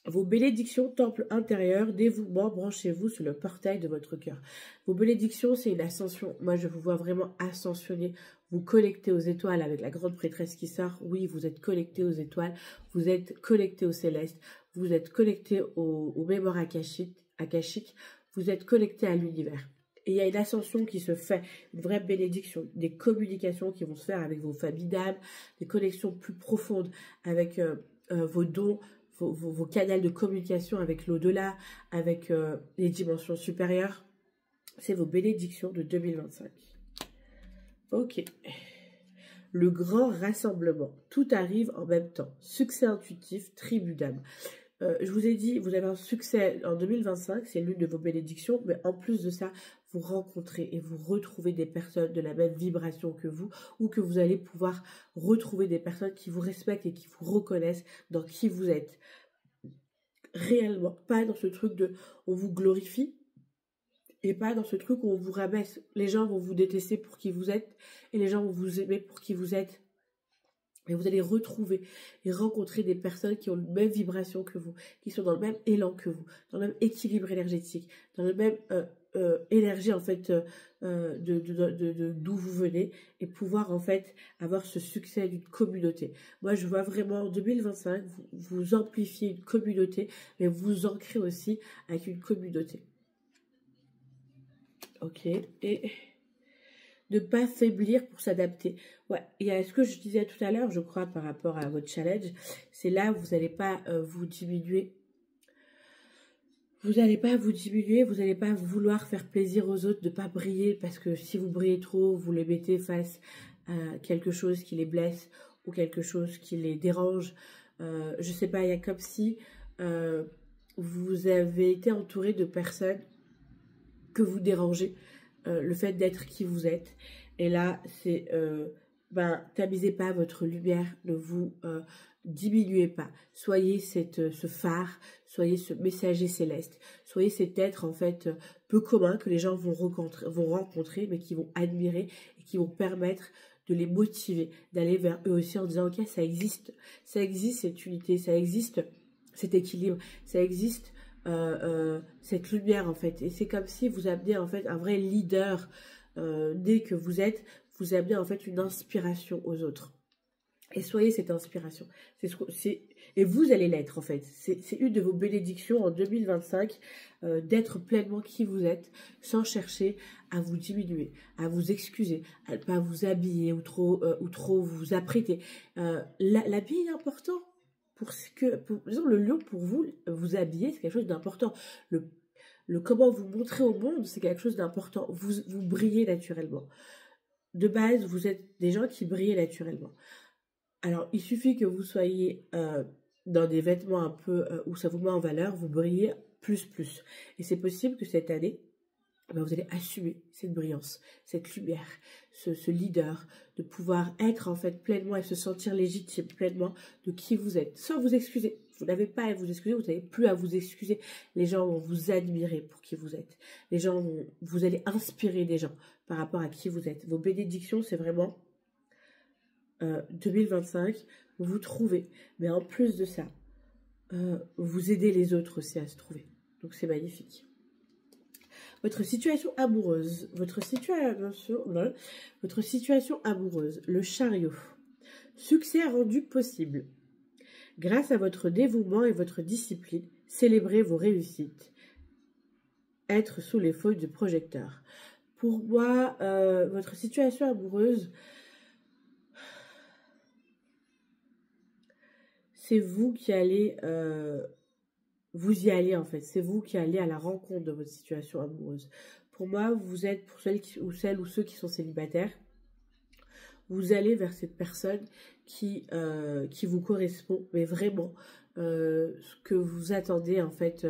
Vos bénédictions, temple intérieur, dévouement, branchez-vous sur le portail de votre cœur. Vos bénédictions, c'est une ascension. Moi, je vous vois vraiment ascensionner, vous connecter aux étoiles avec la grande prêtresse qui sort. Oui, vous êtes connecté aux étoiles, vous êtes connecté au céleste, vous êtes connecté aux mémoires akashiques, vous êtes connecté à l'univers. Et il y a une ascension qui se fait, une vraie bénédiction, des communications qui vont se faire avec vos familles d'âme, des connexions plus profondes avec vos dons, vos canaux de communication avec l'au-delà, avec les dimensions supérieures. C'est vos bénédictions de 2025. Ok. Le grand rassemblement. Tout arrive en même temps. Succès intuitif, tribu d'âme. Je vous ai dit, vous avez un succès en 2025, c'est l'une de vos bénédictions, mais en plus de ça, vous rencontrez et vous retrouvez des personnes de la même vibration que vous, ou que vous allez pouvoir retrouver des personnes qui vous respectent et qui vous reconnaissent dans qui vous êtes. Réellement, pas dans ce truc de on vous glorifie, et pas dans ce truc où on vous rabaisse. Les gens vont vous détester pour qui vous êtes, et les gens vont vous aimer pour qui vous êtes. Et vous allez retrouver et rencontrer des personnes qui ont la même vibration que vous, qui sont dans le même élan que vous, dans le même équilibre énergétique, dans le même énergie en fait d'où vous venez, et pouvoir en fait avoir ce succès d'une communauté. Moi je vois vraiment en 2025, vous amplifiez une communauté, mais vous ancrez aussi avec une communauté. Ok, et ne pas faiblir pour s'adapter. Ouais, il y a ce que je disais tout à l'heure, je crois, par rapport à votre challenge, c'est là où vous n'allez pas vous diminuer. Vous n'allez pas vous diminuer, vous n'allez pas vouloir faire plaisir aux autres, de ne pas briller, parce que si vous brillez trop, vous les mettez face à quelque chose qui les blesse ou quelque chose qui les dérange. Je sais pas, il y a comme si vous avez été entouré de personnes que vous dérangez. Le fait d'être qui vous êtes. Et là, c'est, tamisez pas votre lumière, ne vous diminuez pas. Soyez ce phare, soyez ce messager céleste, soyez cet être en fait peu commun que les gens vont rencontrer, mais qui vont admirer et qui vont permettre de les motiver, d'aller vers eux aussi en disant ok, ça existe cette unité, ça existe cet équilibre, ça existe cette lumière en fait. Et c'est comme si vous amenez en fait un vrai leader dès que vous amenez en fait une inspiration aux autres. Et soyez cette inspiration. Et vous allez l'être en fait. C'est une de vos bénédictions en 2025 d'être pleinement qui vous êtes sans chercher à vous diminuer, à vous excuser, à ne pas vous habiller ou trop vous apprêter. L'habiller est important. Disons, le lion pour vous, vous habiller, c'est quelque chose d'important. Le comment vous montrer au monde, c'est quelque chose d'important. Vous brillez naturellement. De base, vous êtes des gens qui brillent naturellement. Alors, il suffit que vous soyez dans des vêtements un peu où ça vous met en valeur, vous brillez plus. Et c'est possible que cette année, vous allez assumer cette brillance, cette lumière, ce leader, de pouvoir être en fait pleinement et se sentir légitime pleinement de qui vous êtes, sans vous excuser. Vous n'avez pas à vous excuser, vous n'avez plus à vous excuser. Les gens vont vous admirer pour qui vous êtes. Vous allez inspirer des gens par rapport à qui vous êtes. Vos bénédictions, c'est vraiment 2025, vous trouvez. Mais en plus de ça, vous aidez les autres aussi à se trouver. Donc c'est magnifique. Votre situation amoureuse, votre situation amoureuse, le chariot. Succès rendu possible. Grâce à votre dévouement et votre discipline, célébrez vos réussites. Être sous les feux du projecteur. Pour moi, votre situation amoureuse, c'est vous qui allez... vous y allez en fait, c'est vous qui allez à la rencontre de votre situation amoureuse. Pour moi, vous êtes, pour celles ou ceux qui sont célibataires, vous allez vers cette personne qui vous correspond, mais vraiment, ce que vous attendez en fait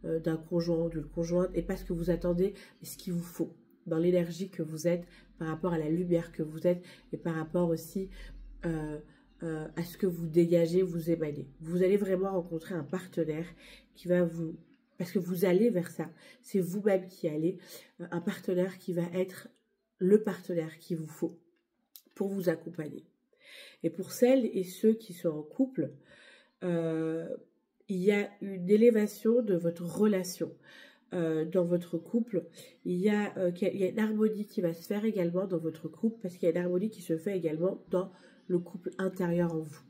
d'un conjoint ou d'une conjointe, et pas ce que vous attendez, mais ce qu'il vous faut, dans l'énergie que vous êtes, par rapport à la lumière que vous êtes, et par rapport aussi à ce que vous dégagez, vous émanez. Vous allez vraiment rencontrer un partenaire qui va vous... Parce que vous allez vers ça. C'est vous-même qui allez. Un partenaire qui va être le partenaire qu'il vous faut pour vous accompagner. Et pour celles et ceux qui sont en couple, il y a une élévation de votre relation. Dans votre couple, il y a une harmonie qui va se faire également dans votre couple, parce qu'il y a une harmonie qui se fait également dans le couple intérieur en vous.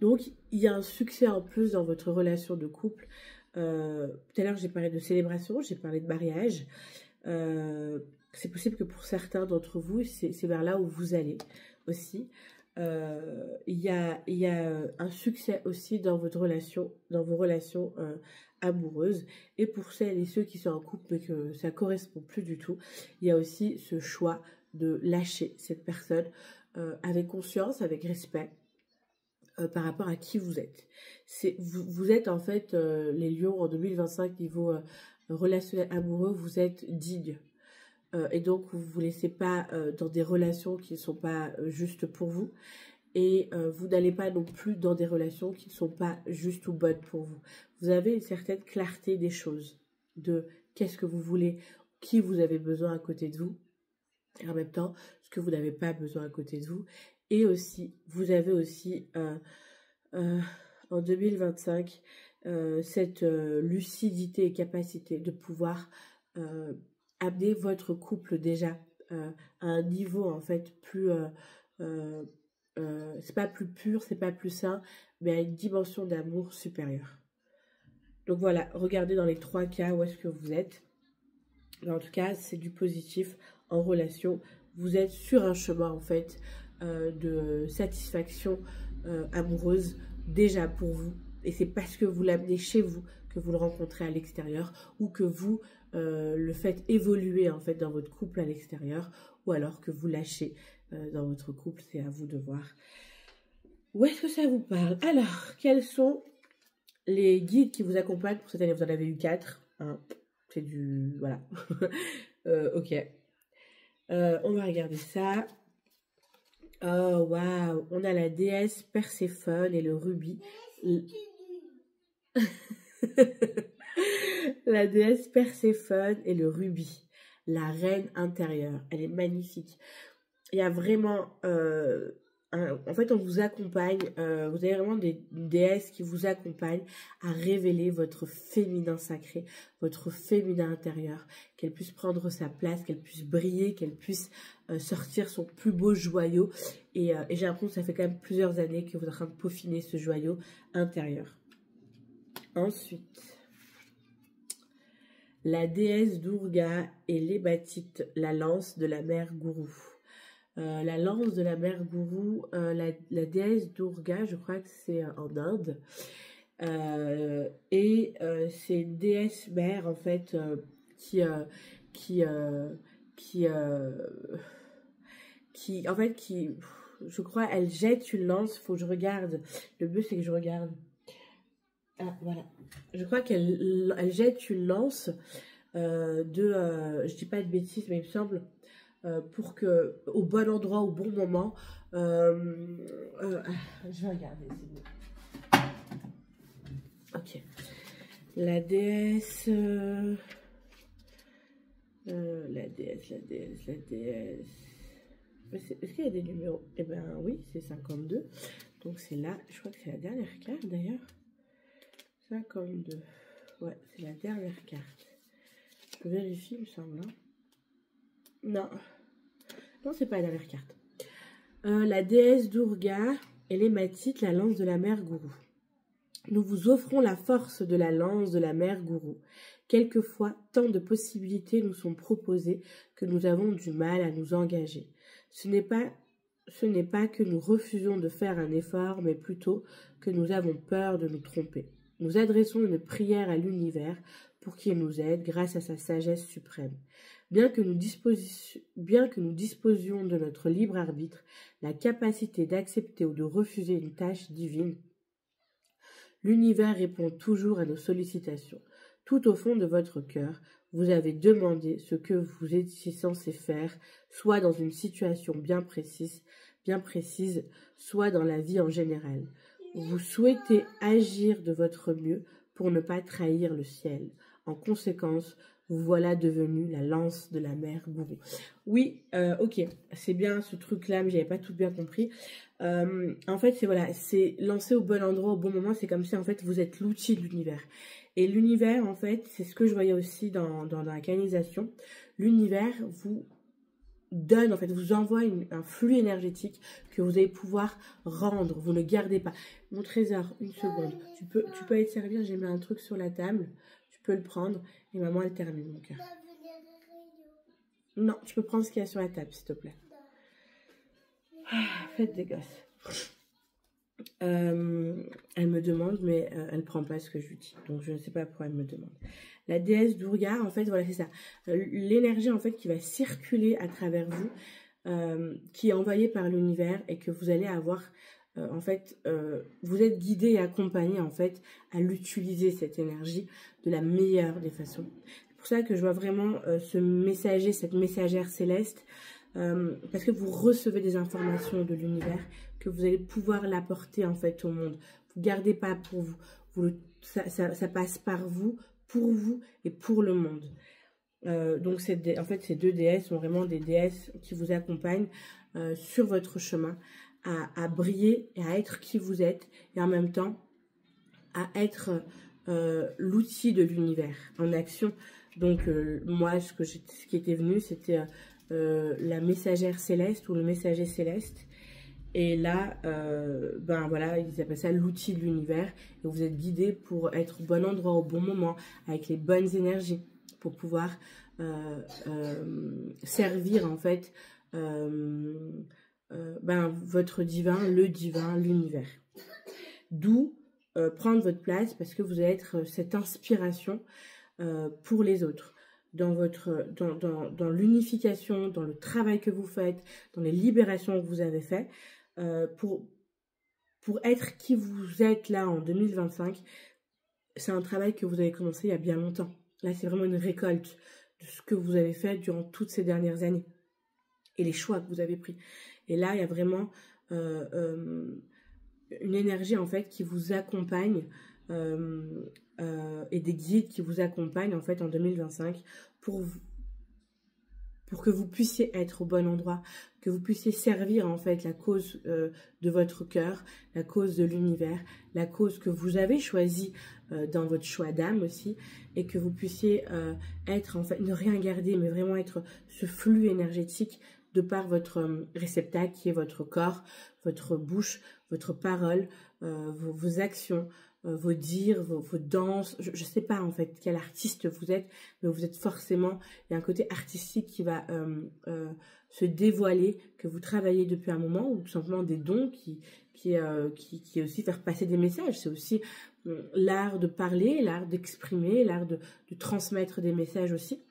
Donc, il y a un succès en plus dans votre relation de couple. Tout à l'heure, j'ai parlé de célébration, j'ai parlé de mariage. C'est possible que pour certains d'entre vous, c'est vers là où vous allez aussi. Il y a un succès aussi dans vos relations amoureuses. Et pour celles et ceux qui sont en couple mais que ça ne correspond plus du tout, il y a aussi ce choix de lâcher cette personne avec conscience, avec respect, par rapport à qui vous êtes. Vous êtes en fait, les lions en 2025, niveau relationnel amoureux, vous êtes dignes. Et donc, vous ne vous laissez pas dans des relations qui ne sont pas justes pour vous. Et vous n'allez pas non plus dans des relations qui ne sont pas justes ou bonnes pour vous. Vous avez une certaine clarté des choses, de qu'est-ce que vous voulez, qui vous avez besoin à côté de vous, et en même temps, ce que vous n'avez pas besoin à côté de vous. Et aussi, vous avez aussi, en 2025, cette lucidité et capacité de pouvoir amener votre couple déjà à un niveau, en fait, plus... c'est pas plus pur, c'est pas plus sain, mais à une dimension d'amour supérieure. Donc voilà, regardez dans les 3 cas où est-ce que vous êtes. Mais en tout cas, c'est du positif en relation. Vous êtes sur un chemin en fait de satisfaction amoureuse déjà pour vous. Et c'est parce que vous l'amenez chez vous que vous le rencontrez à l'extérieur, ou que vous le faites évoluer en fait dans votre couple à l'extérieur, ou alors que vous lâchez dans votre couple. C'est à vous de voir. Où est-ce que ça vous parle? Alors, quels sont les guides qui vous accompagnent pour cette année? Vous en avez eu 4. Hein. C'est du... Voilà. Ok. On va regarder ça. Oh, waouh. On a la déesse Perséphone et le rubis. La déesse Perséphone et le rubis, la reine intérieure. Elle est magnifique. Il y a vraiment... en fait, on vous accompagne, vous avez vraiment des déesses qui vous accompagnent à révéler votre féminin sacré, votre féminin intérieur, qu'elle puisse prendre sa place, qu'elle puisse briller, qu'elle puisse sortir son plus beau joyau. Et j'ai l'impression que ça fait quand même plusieurs années que vous êtes en train de peaufiner ce joyau intérieur. Ensuite, la déesse Durga et l'hématite, la lance de la mère Gourou. La lance de la mère Gourou, la déesse Durga, je crois que c'est en Inde. C'est une déesse mère, en fait, je crois, elle jette une lance. Faut que je regarde. Le but, c'est que je regarde. Ah, voilà. Je crois qu'elle jette une lance je dis pas de bêtises, mais il me semble, pour que, au bon endroit, au bon moment, je vais regarder. Ok. La déesse, la déesse. Est-ce qu'il y a des numéros? Eh ben oui, c'est 52. Donc c'est là, je crois que c'est la dernière carte d'ailleurs. 52. Ouais, c'est la dernière carte. Je vérifie, il me semble. Hein. Non. Non, c'est pas la dernière carte. La déesse Durga et l'hématite, la lance de la mère Gourou. Nous vous offrons la force de la lance de la mère Gourou. Quelquefois, tant de possibilités nous sont proposées que nous avons du mal à nous engager. Ce n'est pas que nous refusons de faire un effort, mais plutôt que nous avons peur de nous tromper. Nous adressons une prière à l'univers pour qu'il nous aide grâce à sa sagesse suprême. Bien que nous disposions de notre libre arbitre, la capacité d'accepter ou de refuser une tâche divine, l'univers répond toujours à nos sollicitations. Tout au fond de votre cœur, vous avez demandé ce que vous étiez censé faire, soit dans une situation bien précise, soit dans la vie en général. Vous souhaitez agir de votre mieux pour ne pas trahir le ciel. En conséquence, vous voilà devenu la lance de la mère Gourou. Oui, ok, c'est bien ce truc-là, mais j'avais pas tout bien compris. En fait, c'est lancer au bon endroit, au bon moment. C'est comme si, en fait, vous êtes l'outil de l'univers. Et l'univers, en fait, c'est ce que je voyais aussi dans la canalisation. L'univers vous donne, en fait, vous envoie un flux énergétique que vous allez pouvoir rendre. Vous ne gardez pas. Mon trésor, une seconde. Tu peux aller te servir. J'ai mis un truc sur la table. Tu peux le prendre. Et maman, elle termine, mon cœur. Non, tu peux prendre ce qu'il y a sur la table, s'il te plaît. Ah, faites des gosses. Elle me demande, mais elle prend pas ce que je lui dis. Donc, je ne sais pas pourquoi elle me demande. La déesse Durga, en fait, voilà, c'est ça. L'énergie, en fait, qui va circuler à travers vous, qui est envoyée par l'univers et que vous allez avoir, en fait, vous êtes guidé et accompagné, en fait, à l'utiliser, cette énergie, de la meilleure des façons. C'est pour ça que je vois vraiment ce messager, cette messagère céleste, parce que vous recevez des informations de l'univers, que vous allez pouvoir l'apporter, en fait, au monde. Vous ne gardez pas pour vous. Ça passe par vous, pour vous et pour le monde. Donc, en fait, ces deux déesses sont vraiment des déesses qui vous accompagnent sur votre chemin à briller et à être qui vous êtes, et en même temps à être l'outil de l'univers en action. Donc, moi, ce qui était venu, c'était la messagère céleste ou le messager céleste. Et là, ben voilà, ils appellent ça l'outil de l'univers. Et vous êtes guidé pour être au bon endroit, au bon moment, avec les bonnes énergies, pour pouvoir servir en fait votre divin, l'univers. D'où prendre votre place, parce que vous allez être cette inspiration pour les autres. Dans l'unification, dans le travail que vous faites, dans les libérations que vous avez faites, pour être qui vous êtes là en 2025, c'est un travail que vous avez commencé il y a bien longtemps. Là, c'est vraiment une récolte de ce que vous avez fait durant toutes ces dernières années et les choix que vous avez pris. Et là, il y a vraiment une énergie en fait qui vous accompagne et des guides qui vous accompagnent en fait en 2025 pour que vous puissiez être au bon endroit, que vous puissiez servir en fait la cause de votre cœur, la cause de l'univers, la cause que vous avez choisie dans votre choix d'âme aussi, et que vous puissiez être en fait, ne rien garder, mais vraiment être ce flux énergétique de par votre réceptacle qui est votre corps, votre bouche, votre parole, vos actions, vos dires, vos danses. Je ne sais pas en fait quel artiste vous êtes, mais vous êtes forcément, il y a un côté artistique qui va se dévoiler, que vous travaillez depuis un moment, ou tout simplement des dons qui est aussi faire passer des messages. C'est aussi l'art de parler, l'art d'exprimer, l'art de transmettre des messages aussi.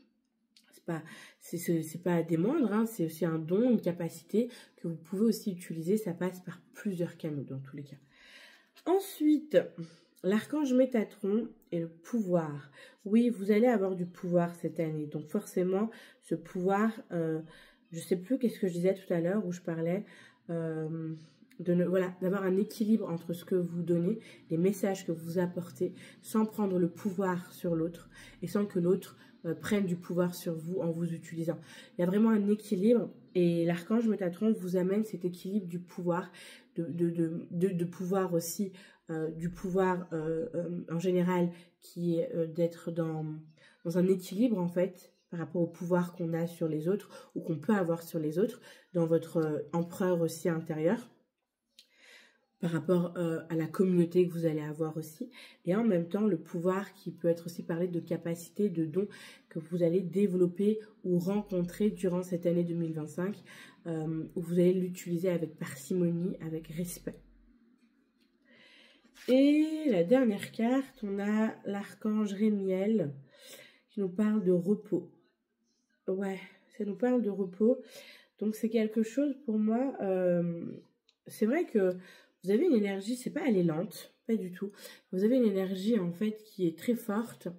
C'est pas des moindres, hein, c'est aussi un don, une capacité que vous pouvez aussi utiliser. Ça passe par plusieurs canaux dans tous les cas. Ensuite, l'archange Métatron et le pouvoir. Oui, vous allez avoir du pouvoir cette année. Donc forcément, ce pouvoir, je sais plus qu'est-ce que je disais tout à l'heure où je parlais d'avoir un équilibre entre ce que vous donnez, les messages que vous apportez, sans prendre le pouvoir sur l'autre et sans que l'autre prenne du pouvoir sur vous en vous utilisant. Il y a vraiment un équilibre et l'archange Métatron vous amène cet équilibre du pouvoir, de pouvoir aussi, du pouvoir en général qui est d'être dans un équilibre en fait par rapport au pouvoir qu'on a sur les autres ou qu'on peut avoir sur les autres, dans votre empereur aussi intérieur, par rapport à la communauté que vous allez avoir aussi, et en même temps le pouvoir qui peut être aussi parlé de capacité, de dons que vous allez développer ou rencontrer durant cette année 2025, où vous allez l'utiliser avec parcimonie, avec respect. Et la dernière carte, on a l'archange Rémiel qui nous parle de repos. Ouais, ça nous parle de repos. Donc c'est quelque chose pour moi, c'est vrai que vous avez une énergie, c'est pas elle est lente, pas du tout. Vous avez une énergie en fait qui est très forte.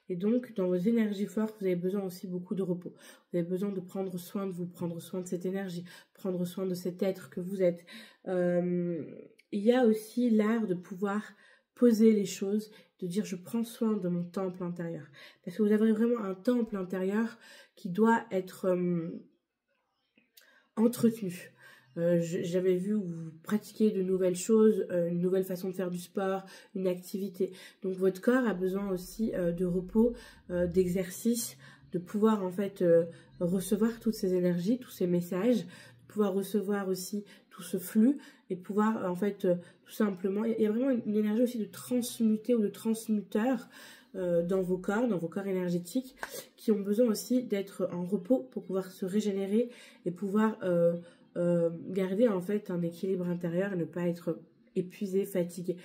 Et donc dans vos énergies fortes, vous avez besoin aussi beaucoup de repos. Vous avez besoin de prendre soin de vous, prendre soin de cette énergie, prendre soin de cet être que vous êtes. Il y a aussi l'art de pouvoir poser les choses, de dire je prends soin de mon temple intérieur. Parce que vous avez vraiment un temple intérieur qui doit être entretenu. J'avais vu où vous pratiquez de nouvelles choses, une nouvelle façon de faire du sport, une activité. Donc votre corps a besoin aussi de repos, d'exercice, de pouvoir en fait recevoir toutes ces énergies, tous ces messages, de pouvoir recevoir aussi tout ce flux et pouvoir en fait tout simplement, il y a vraiment une énergie aussi de transmuter ou de transmuteur dans vos corps énergétiques qui ont besoin aussi d'être en repos pour pouvoir se régénérer et pouvoir garder en fait un équilibre intérieur et ne pas être épuisé, fatigué.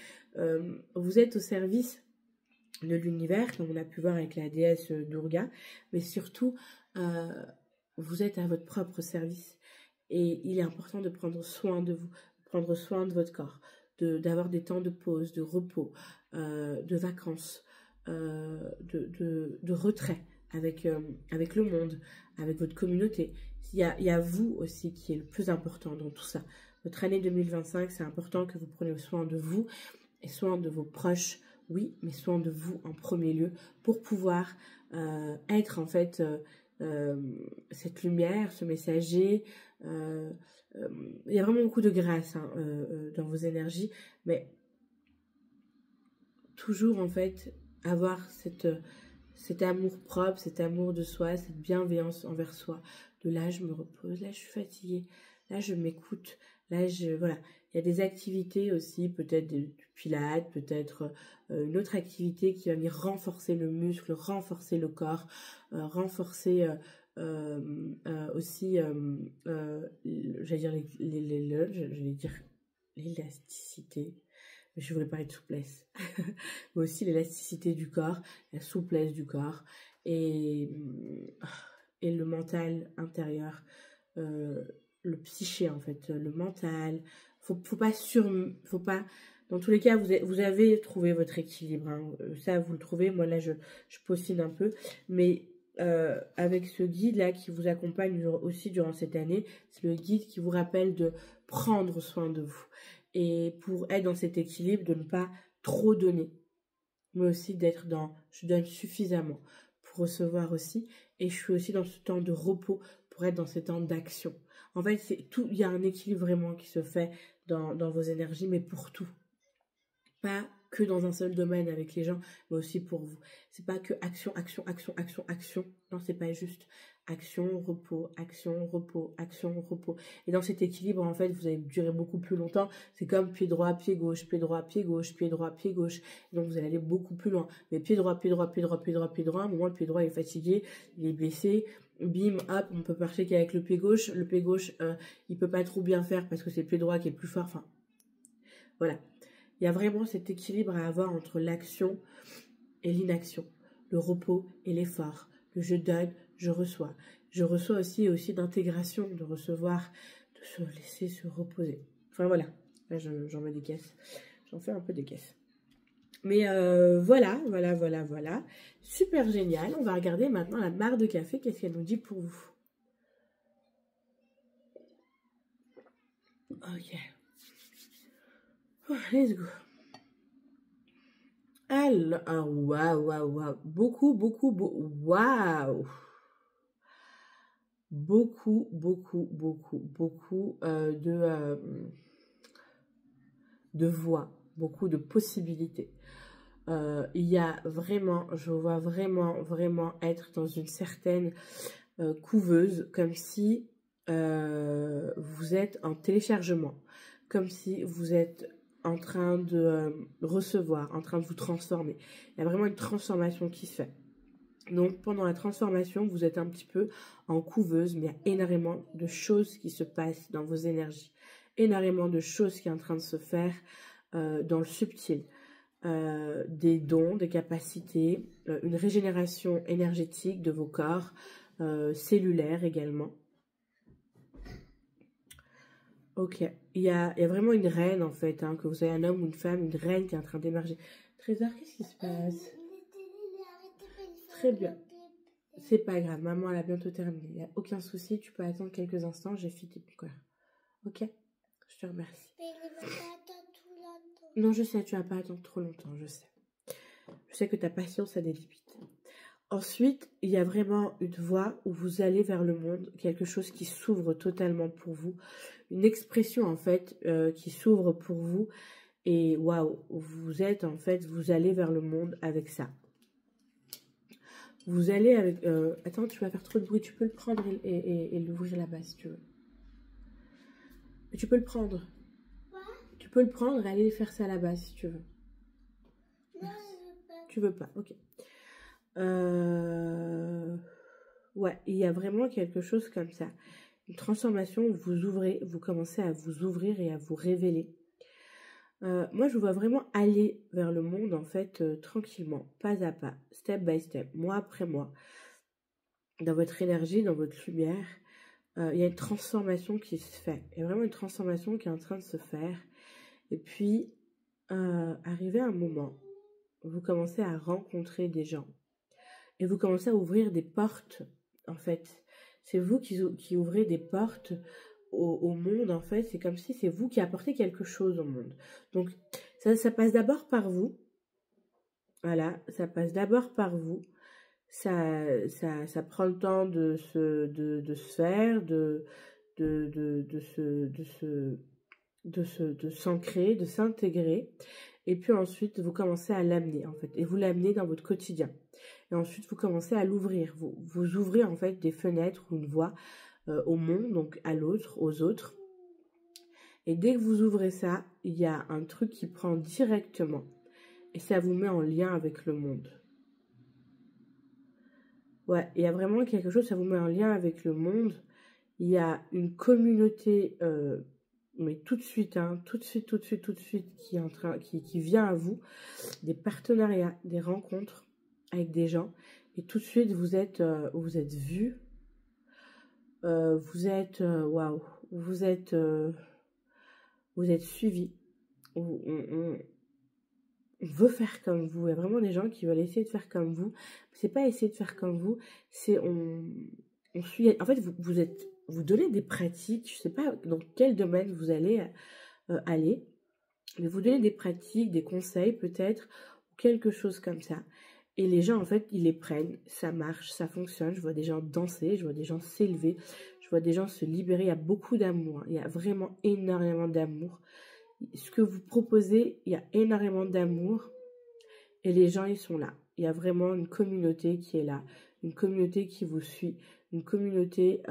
Vous êtes au service de l'univers, comme on a pu voir avec la déesse Durga, mais surtout vous êtes à votre propre service et il est important de prendre soin de vous, de prendre soin de votre corps, d'avoir des temps de pause, de repos, de vacances, de retrait avec le monde, avec votre communauté. Il y a vous aussi qui est le plus important dans tout ça. Votre année 2025, c'est important que vous preniez soin de vous et soin de vos proches, oui, mais soin de vous en premier lieu pour pouvoir être en fait cette lumière, ce messager. Il y a vraiment beaucoup de grâce hein, dans vos énergies, mais toujours en fait avoir cet amour propre, cet amour de soi, cette bienveillance envers soi. De là, je me repose, là, je suis fatiguée, là, je m'écoute, là, voilà. Il y a des activités aussi, peut-être du pilates, peut-être une autre activité qui va venir renforcer le muscle, renforcer le corps, renforcer aussi, j'allais dire l'élasticité. Je voulais parler de souplesse, mais aussi l'élasticité du corps, la souplesse du corps et le mental intérieur, le psyché en fait, le mental. Faut pas. Dans tous les cas, vous avez trouvé votre équilibre. Hein. Ça, vous le trouvez. Moi là, je paucine un peu, mais avec ce guide là qui vous accompagne aussi durant cette année, c'est le guide qui vous rappelle de prendre soin de vous. Et pour être dans cet équilibre, de ne pas trop donner. mais aussi d'être dans je donne suffisamment pour recevoir aussi, et je suis aussi dans ce temps de repos pour être dans ces temps d'action. En fait, c'est tout, il y a un équilibre vraiment qui se fait dans vos énergies, mais pour tout. Pas que dans un seul domaine avec les gens, mais aussi pour vous. C'est pas que action, action, action, action, action. Non, c'est pas juste action, repos, action, repos, action, repos. Et dans cet équilibre, en fait, vous allez durer beaucoup plus longtemps. C'est comme pied droit, pied gauche, pied droit, pied gauche, pied droit, pied gauche. Donc vous allez aller beaucoup plus loin. Mais pied droit, pied droit, pied droit, pied droit, pied droit. À un moment, le pied droit est fatigué, il est blessé. Bim, hop, on peut marcher qu'avec le pied gauche. Le pied gauche, il peut pas trop bien faire parce que c'est le pied droit qui est plus fort. Enfin, voilà. Il y a vraiment cet équilibre à avoir entre l'action et l'inaction, le repos et l'effort, le je donne, je reçois. Je reçois aussi d'intégration, de recevoir, de se laisser se reposer. Enfin voilà, là j'en mets des caisses, j'en fais un peu des caisses. Mais voilà. Super génial. On va regarder maintenant la barre de café, qu'est-ce qu'elle nous dit pour vous. Ok. Oh, let's go. Alors, waouh. Beaucoup, waouh. Beaucoup de voies, beaucoup de possibilités. Il y a vraiment, je vois vraiment être dans une certaine couveuse, comme si vous êtes en téléchargement, comme si vous êtes en train de recevoir, en train de vous transformer. Il y a vraiment une transformation qui se fait. Donc, pendant la transformation, vous êtes un petit peu en couveuse, mais il y a énormément de choses qui se passent dans vos énergies. Énormément de choses qui sont en train de se faire dans le subtil. Des dons, des capacités, une régénération énergétique de vos corps, cellulaire également. Ok, il y a vraiment une reine en fait, hein, que vous avez un homme ou une femme, une reine qui est en train d'émerger. Trésor, qu'est-ce qui se passe? Très bien. C'est pas grave, maman elle a bientôt terminé. Il n'y a aucun souci, tu peux attendre quelques instants, j'ai fini tes cœur. Ok? Je te remercie. Mais il ne va pas attendre trop longtemps. Non, je sais, tu vas pas attendre trop longtemps, je sais. Je sais que ta patience a des limites. Ensuite, il y a vraiment une voie où vous allez vers le monde, quelque chose qui s'ouvre totalement pour vous. Une expression en fait qui s'ouvre pour vous. Et waouh, vous êtes en fait, vous allez vers le monde avec ça. Vous allez avec... attends, tu vas faire trop de bruit. Tu peux le prendre et l'ouvrir là-bas si tu veux. Tu peux le prendre. Quoi? Tu peux le prendre et aller faire ça là-bas si tu veux. Non, je veux pas. Tu veux pas, ok. Ouais, il y a vraiment quelque chose comme ça. Une transformation où vous ouvrez, vous commencez à vous ouvrir et à vous révéler. Moi, je vous vois vraiment aller vers le monde, en fait, tranquillement, pas à pas, step by step, mois après mois. Dans votre énergie, dans votre lumière, il y a une transformation qui se fait. Il y a vraiment une transformation qui est en train de se faire. Et puis, arrivé à un moment, vous commencez à rencontrer des gens. Et vous commencez à ouvrir des portes, en fait. C'est vous qui ouvrez des portes au monde, en fait. C'est comme si c'est vous qui apportez quelque chose au monde. Donc, ça passe d'abord par vous. Voilà, ça passe d'abord par vous. Ça prend le temps de se faire, de s'ancrer, de s'intégrer. Et puis ensuite, vous commencez à l'amener, en fait. Et vous l'amenez dans votre quotidien. Et ensuite, vous commencez à l'ouvrir. Vous ouvrez, en fait, des fenêtres ou une voie au monde, donc à l'autre, aux autres. Et dès que vous ouvrez ça, il y a un truc qui prend directement. Et ça vous met en lien avec le monde. Ouais, il y a vraiment quelque chose, ça vous met en lien avec le monde. Il y a une communauté, mais tout de suite, hein, tout de suite, qui vient à vous. Des partenariats, des rencontres avec des gens. Et tout de suite, vous êtes vus. Vous êtes, waouh, vous êtes suivis. On veut faire comme vous. Il y a vraiment des gens qui veulent essayer de faire comme vous. C'est pas essayer de faire comme vous, c'est on suit. En fait, vous donnez des pratiques. Je sais pas dans quel domaine vous allez aller, mais vous donnez des pratiques, des conseils peut-être, quelque chose comme ça. Et les gens, en fait, ils les prennent, ça marche, ça fonctionne. Je vois des gens danser, je vois des gens s'élever, je vois des gens se libérer. Il y a beaucoup d'amour, hein. Il y a vraiment énormément d'amour. Ce que vous proposez, il y a énormément d'amour et les gens, ils sont là. Il y a vraiment une communauté qui est là, une communauté qui vous suit, une communauté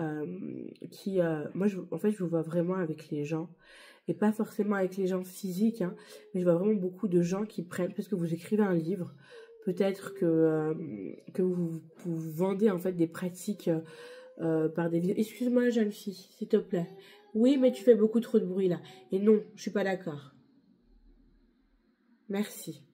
qui... moi, en fait, je vous vois vraiment avec les gens et pas forcément avec les gens physiques, hein, mais je vois vraiment beaucoup de gens qui prennent, parce que vous écrivez un livre, peut-être que vous vendez en fait des pratiques par des vidéos. Excuse-moi, jeune fille, s'il te plaît. Oui, mais tu fais beaucoup trop de bruit là. Et non, je suis pas d'accord. Merci.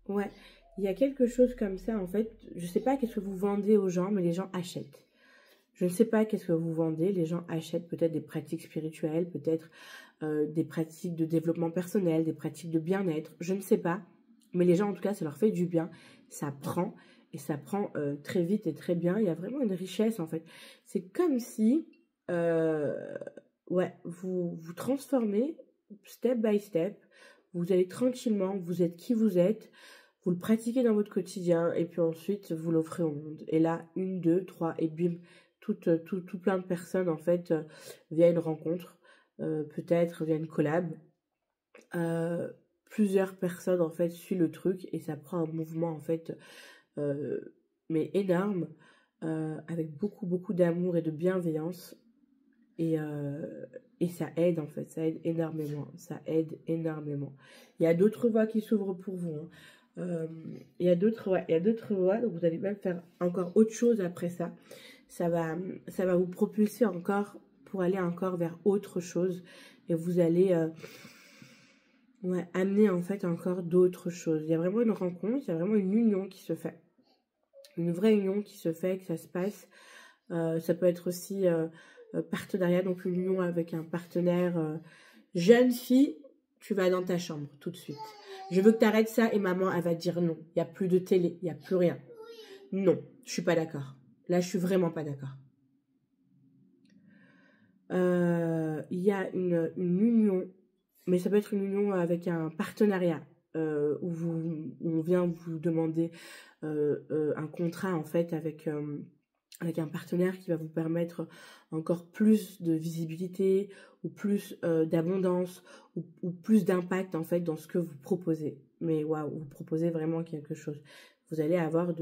Ouais, il y a quelque chose comme ça en fait. Je sais pas qu'est-ce que vous vendez aux gens, mais les gens achètent. Je ne sais pas qu'est-ce que vous vendez. Les gens achètent peut-être des pratiques spirituelles, peut-être des pratiques de développement personnel, des pratiques de bien-être. Je ne sais pas. Mais les gens, en tout cas, ça leur fait du bien. Ça prend. Et ça prend très vite et très bien. Il y a vraiment une richesse, en fait. C'est comme si, ouais, vous transformez step by step. Vous allez tranquillement. Vous êtes qui vous êtes. Vous le pratiquez dans votre quotidien. Et puis ensuite, vous l'offrez au monde. Et là, 1, 2, 3, et bim, tout plein de personnes, en fait, via une rencontre, peut-être via une collab. Plusieurs personnes, en fait, suivent le truc et ça prend un mouvement, en fait, mais énorme, avec beaucoup d'amour et de bienveillance. Et ça aide, en fait, ça aide énormément. Ça aide énormément. Il y a d'autres voies qui s'ouvrent pour vous, hein. Il y a d'autres voies, donc vous allez même faire encore autre chose après ça. Ça va vous propulser encore pour aller encore vers autre chose. Et vous allez amener en fait encore d'autres choses. Il y a vraiment une rencontre, il y a vraiment une union qui se fait. Une vraie union qui se fait, que ça se passe. Ça peut être aussi partenariat, donc une union avec un partenaire. Jeune fille, tu vas dans ta chambre tout de suite. Je veux que tu arrêtes ça et maman, elle va te dire non. Il n'y a plus de télé, il n'y a plus rien. Non, je suis pas d'accord. Là, je suis vraiment pas d'accord. Il y a une union, mais ça peut être une union avec un partenariat où on vient vous demander un contrat en fait avec un partenaire qui va vous permettre encore plus de visibilité ou plus d'abondance ou plus d'impact en fait dans ce que vous proposez. Mais waouh, vous proposez vraiment quelque chose. Vous allez avoir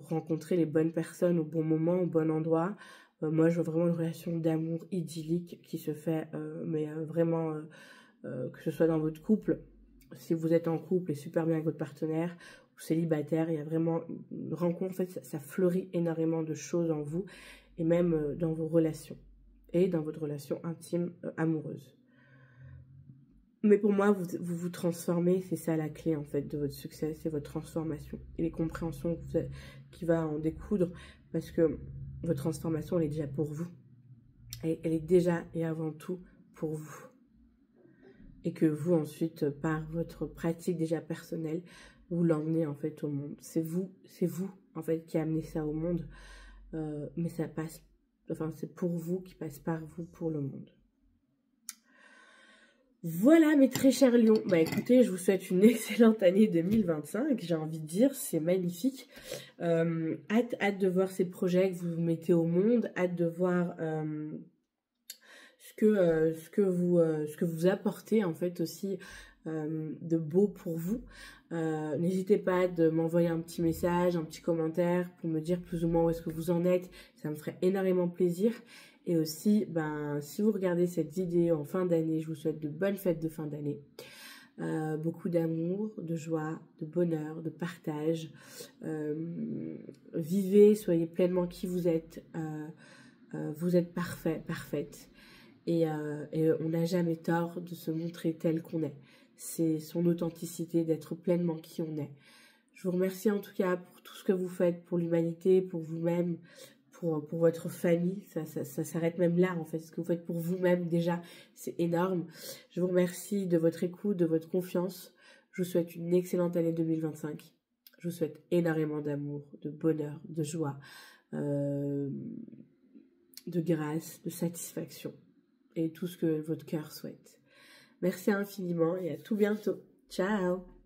rencontrer les bonnes personnes au bon moment, au bon endroit. Moi, je vois vraiment une relation d'amour idyllique qui se fait, vraiment, que ce soit dans votre couple. Si vous êtes en couple et super bien avec votre partenaire, ou célibataire, il y a vraiment une rencontre. En fait, ça fleurit énormément de choses en vous et même dans vos relations et dans votre relation intime amoureuse. Mais pour moi, vous transformez, c'est ça la clé en fait de votre succès, c'est votre transformation et les compréhensions qui va en découdre, parce que votre transformation, elle est déjà pour vous. Elle est déjà et avant tout pour vous. Et que vous, ensuite, par votre pratique déjà personnelle, vous l'emmenez en fait au monde. C'est vous en fait qui amenez ça au monde, mais ça passe, enfin c'est pour vous, qui passe par vous pour le monde. Voilà mes très chers lions, bah écoutez, je vous souhaite une excellente année 2025, j'ai envie de dire, c'est magnifique. Hâte de voir ces projets que vous mettez au monde, hâte de voir ce que vous apportez en fait aussi de beau pour vous. N'hésitez pas de m'envoyer un petit message, un petit commentaire pour me dire plus ou moins où est-ce que vous en êtes, ça me ferait énormément plaisir. Et aussi, si vous regardez cette vidéo en fin d'année, je vous souhaite de bonnes fêtes de fin d'année. Beaucoup d'amour, de joie, de bonheur, de partage. Vivez, soyez pleinement qui vous êtes. Vous êtes parfait, parfaite. Et on n'a jamais tort de se montrer tel qu'on est. C'est son authenticité d'être pleinement qui on est. Je vous remercie en tout cas pour tout ce que vous faites pour l'humanité, pour vous-même, pour votre famille. Ça s'arrête même là en fait. Ce que vous faites pour vous-même déjà, c'est énorme. Je vous remercie de votre écoute, de votre confiance. Je vous souhaite une excellente année 2025. Je vous souhaite énormément d'amour, de bonheur, de joie, de grâce, de satisfaction. et tout ce que votre cœur souhaite. Merci infiniment et à tout bientôt. Ciao!